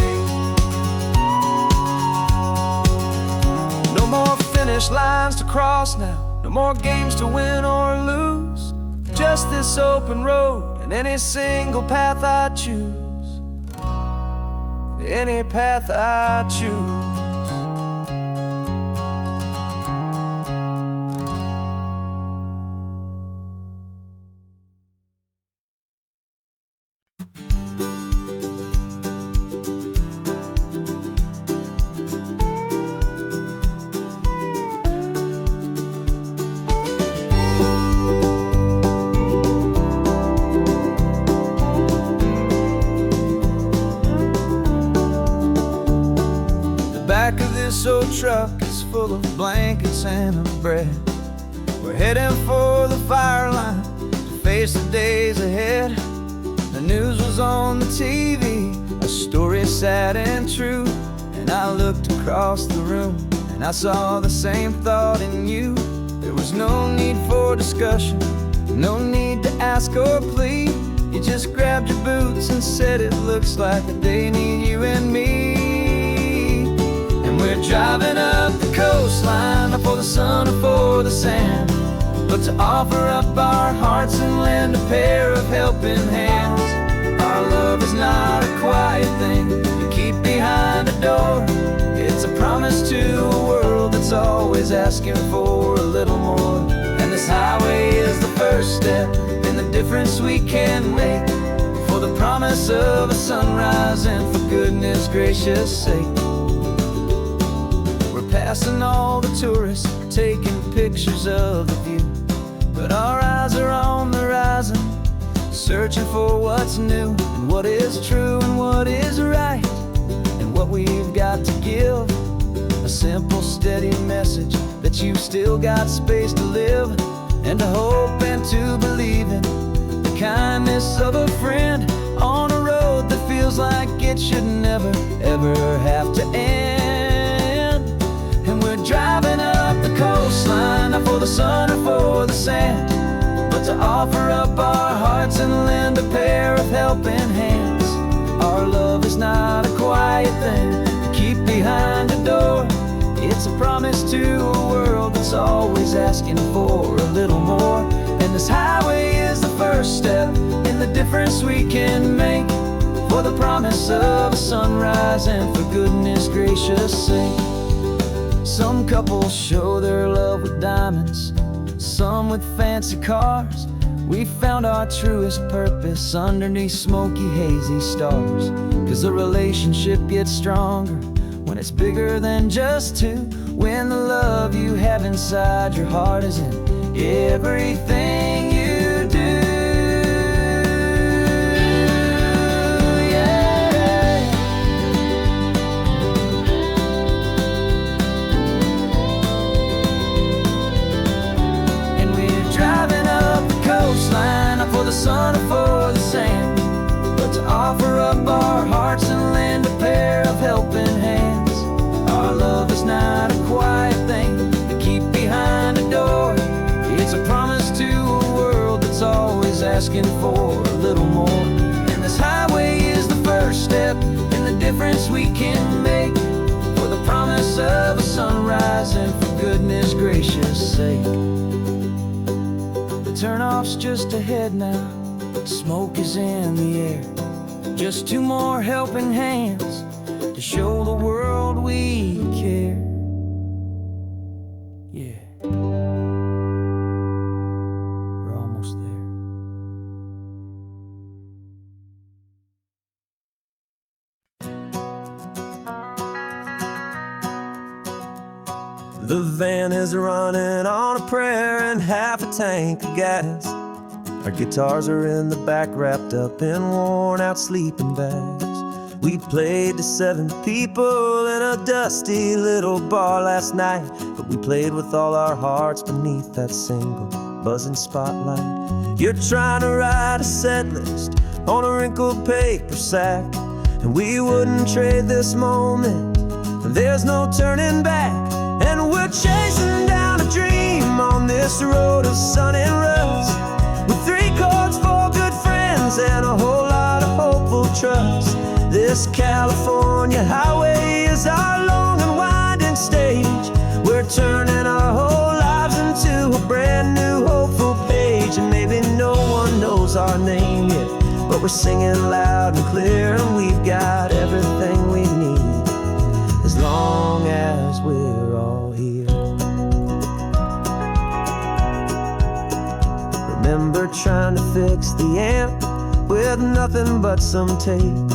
No more finish lines to cross now, no more games to win or lose. Just this open road and any single path I choose. Any path I choose. This old truck is full of blankets and of bread. We're heading for the fire line to face the days ahead. The news was on the TV, a story sad and true. And I looked across the room and I saw the same thought in you. There was no need for discussion, no need to ask or plead. You just grabbed your boots and said it looks like the day need you and me. We're driving up the coastline, not for the sun or for the sand, but to offer up our hearts and lend a pair of helping hands. Our love is not a quiet thing you keep behind a door. It's a promise to a world that's always asking for a little more. And this highway is the first step in the difference we can make, for the promise of a sunrise and for goodness gracious sake. Passing all the tourists, taking pictures of the view, but our eyes are on the horizon, searching for what's new and what is true and what is right, and what we've got to give. A simple, steady message that you've still got space to live, and to hope and to believe in the kindness of a friend on a road that feels like it should never, ever have to end. We're driving up the coastline, not for the sun or for the sand, but to offer up our hearts and lend a pair of helping hands. Our love is not a quiet thing to keep behind a door. It's a promise to a world that's always asking for a little more. And this highway is the first step in the difference we can make, for the promise of a sunrise and for goodness gracious sake. Some couples show their love with diamonds, some with fancy cars. We found our truest purpose underneath smoky, hazy stars. 'Cause the relationship gets stronger when it's bigger than just two, when the love you have inside your heart is in everything you do. For the sun or for the sand, but to offer up our hearts and lend a pair of helping hands. Our love is not a quiet thing to keep behind a door. It's a promise to a world that's always asking for a little more. And this highway is the first step in the difference we can make, for the promise of a sunrise and for goodness gracious sake. Turnoff's just ahead now, smoke is in the air. Just two more helping hands to show the world we care. Yeah, we're almost there. The van is running on a prayer and half a tank of gas. Our guitars are in the back, wrapped up in worn-out sleeping bags. We played to 7 people in a dusty little bar last night, but we played with all our hearts beneath that single buzzing spotlight. You're trying to write a set list on a wrinkled paper sack, and we wouldn't trade this moment. There's no turning back. And we're chasing down a dream on this road of sun and rust, with 3 chords for good This California highway is our long and winding stage. We're turning our whole lives into a brand new hopeful page. And maybe no one knows our name yet, but we're singing loud and clear, and we've got everything we need, as long as we're all here. Remember trying to fix the amp with nothing but some tape,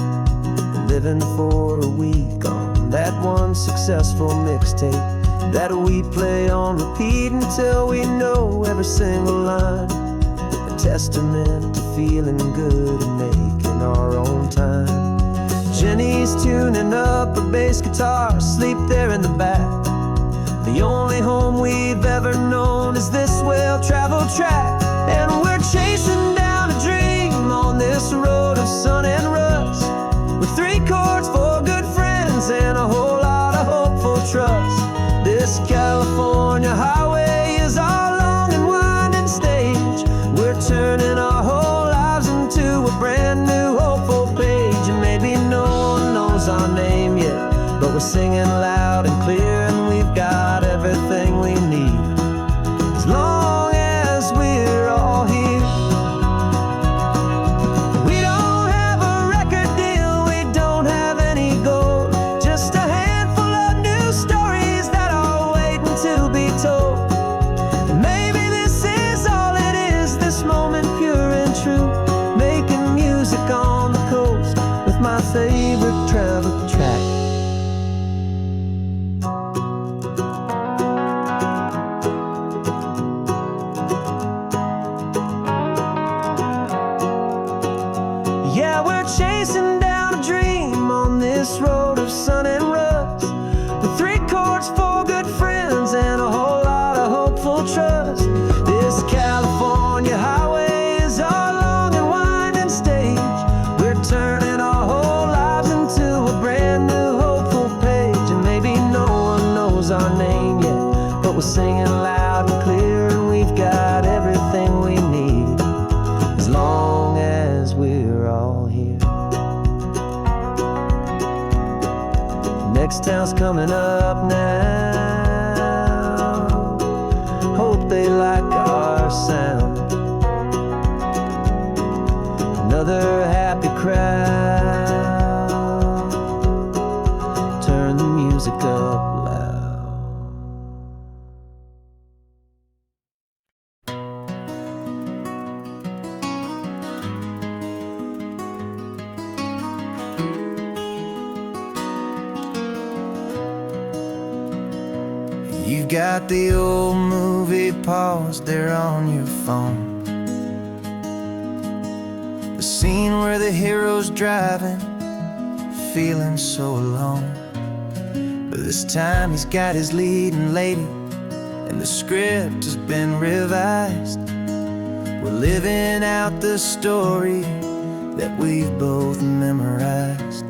living for a week on that one successful mixtape that we play on repeat until we know every single line. A testament to feeling good and making our own time. Jenny's tuning up her bass guitar, asleep there in the back. The only home we've ever known is this well-traveled track. And we're chasing down a dream on this road of sun and rust, with 3 chords, 4 good friends, and a whole lot of hopeful trust. This California highway is our long and winding stage. We're turning our whole lives into a brand new hopeful page. And maybe no one knows our name yet, but we're singing loud and clear, and we've got everything we need, as long as we're all here. We don't have a record deal, we don't have any gold, just a handful of new stories that are waiting to be told. Maybe this is all it is, this moment pure and true, making music on the coast with my favorite travel track. Yeah, we're chasing down a dream on this road of sun and rust, with 3 chords, 4 good friends, and a whole lot of hopeful trust. This California highway is our long and winding stage. We're turning our whole lives into a brand new hopeful page. And maybe no one knows our name yet, but we're singing loud and clear, and we've got everything we need, as long as we're all here. Next town's coming up now, hope they like our sound. Another happy crowd, turn the music up loud. You've got the old movie paused there on your phone, the scene where the hero's driving, feeling so alone. But this time he's got his leading lady, and the script has been revised. We're living out the story that we've both memorized.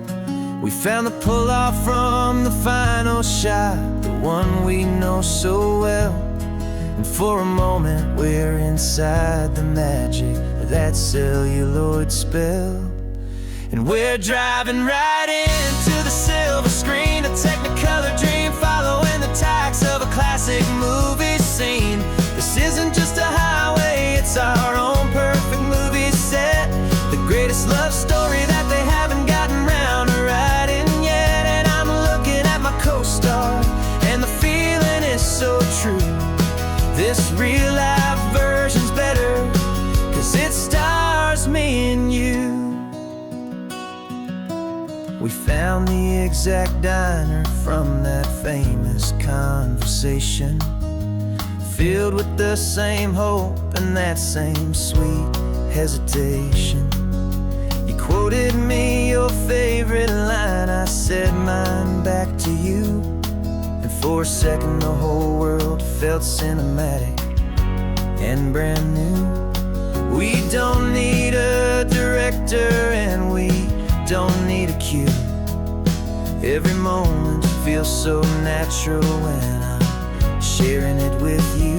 We found the pull-off from the final shot, the one we know so well. And for a moment we're inside the magic of that celluloid spell. And we're driving right into the silver screen, a Technicolor dream, following the tacks of a classic movie scene. This isn't just a highway, it's our own perfect movie set, the greatest love story that they haven't gotten round to writing yet. And I'm looking at my co-star, and the feeling is so true. This real life version's better, 'cause it stars me and you. We found the exact diner from that famous conversation, filled with the same hope and that same sweet hesitation. You quoted me your favorite line, I said mine back to you. And for a second the whole world felt cinematic and brand new. We don't need a director and we don't need a cue. Every moment feels so natural when I'm sharing it with you.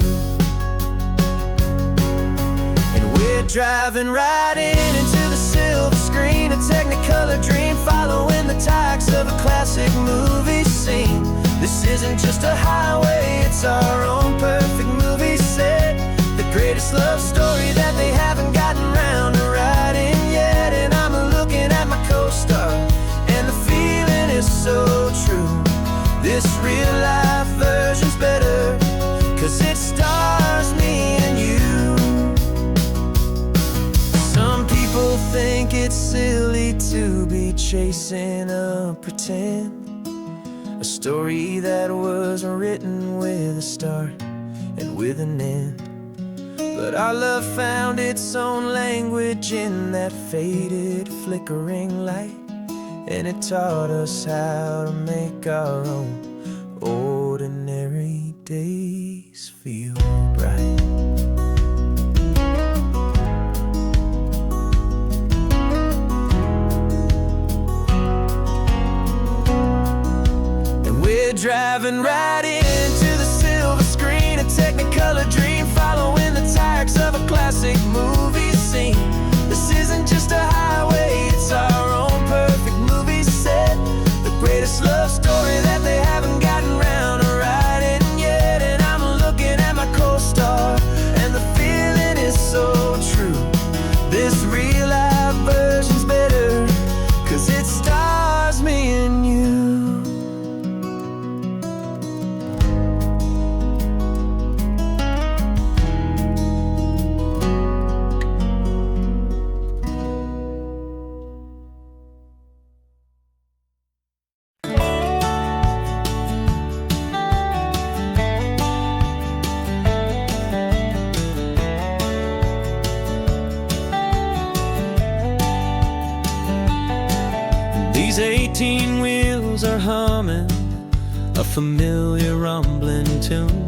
And we're driving right into the silver screen, a Technicolor Technicolor dream, following the tacks of a classic movie scene. This isn't just a highway, it's our own perfect movie set. The greatest love story that they haven't gotten round to writing yet. And I'm looking at my co-star, and the feeling is so true. This real life version's better, 'cause it stars me and you. Some people think it's silly to be chasing a pretend, a story that was written with a start and with an end. But our love found its own language in that faded, flickering light, and it taught us how to make our own ordinary days feel bright. And we're driving right into the silver screen, a Technicolor dream, following the tacks of a classic movie scene. This isn't just a highway, it's our own perfect movie set. The greatest love story that they haven't gotten round to writing yet. And I'm looking at my co-star, and the feeling is so true. This real life version's better, 'cause it stars me and you. These 18 wheels are humming a familiar rumbling tune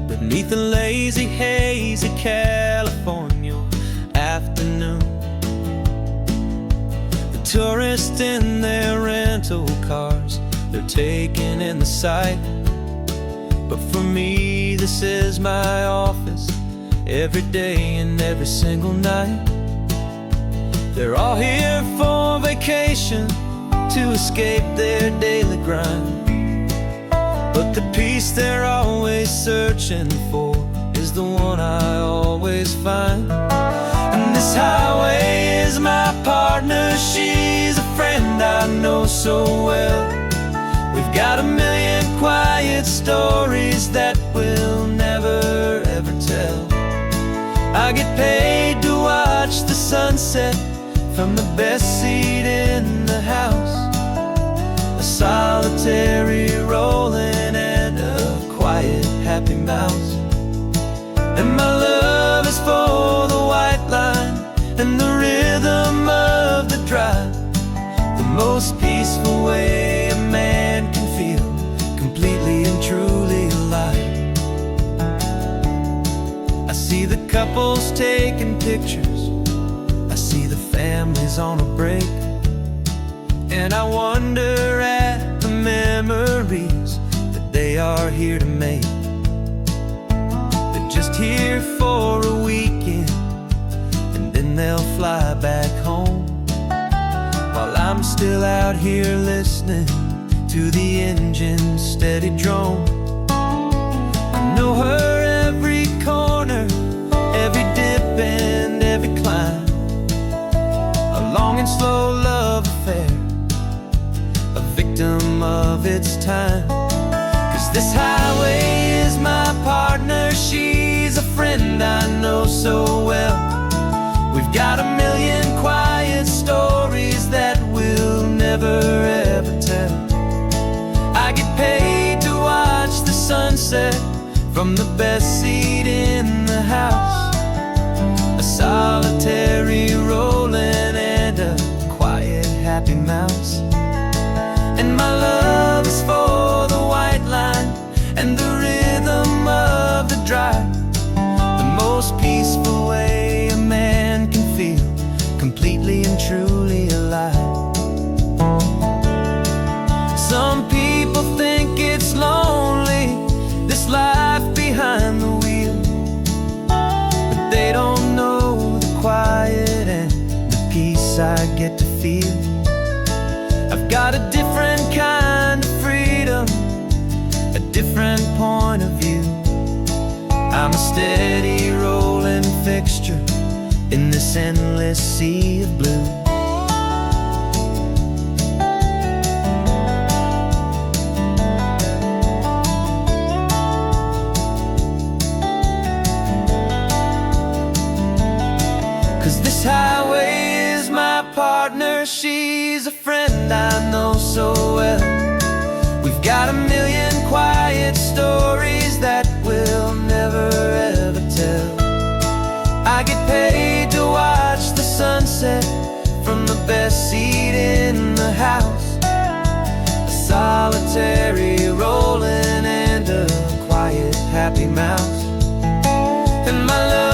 beneath the lazy haze of California afternoon. The tourists in their rental cars, they're taking in the sight. But for me, this is my office, every day and every single night. They're all here for vacation, to escape their daily grind. But the peace they're always searching for is the one I always find. And this highway is my partner, she's a friend I know so well. We've got a million quiet stories that we'll never ever tell. I get paid to watch the sunset from the best seat in the house, a solitary rolling and a quiet happy mouse. And my love is for the white line and the rhythm of the drive, the most peaceful way a man can feel completely and truly alive. I see the couples taking pictures, I see the families on a break, and I wonder at the memories that they are here to make. They're just here for a weekend, and then they'll fly back home, while I'm still out here listening to the engine's steady drone. I know her every corner, every dip and every climb, a long and slow love affair, a victim of its time. 'Cause this highway is my partner, she's a friend I know so well. We've got a million quiet stories that we'll never ever tell. I get paid to watch the sunset from the best seat in the house, a solitary rolling and a quiet happy mouse. And my love is for the white line and the rhythm of the drive, the most peaceful way a man can feel completely and truly alive. Some people think it's lonely, this life behind the wheel, steady rolling fixture in this endless sea of blue. Cause this highway is my partner, she's a friend I know so well. We've got a million quiet stories that we'll never ever tell. I get paid to watch the sunset from the best seat in the house. A solitary rolling and a quiet happy mouse. And my love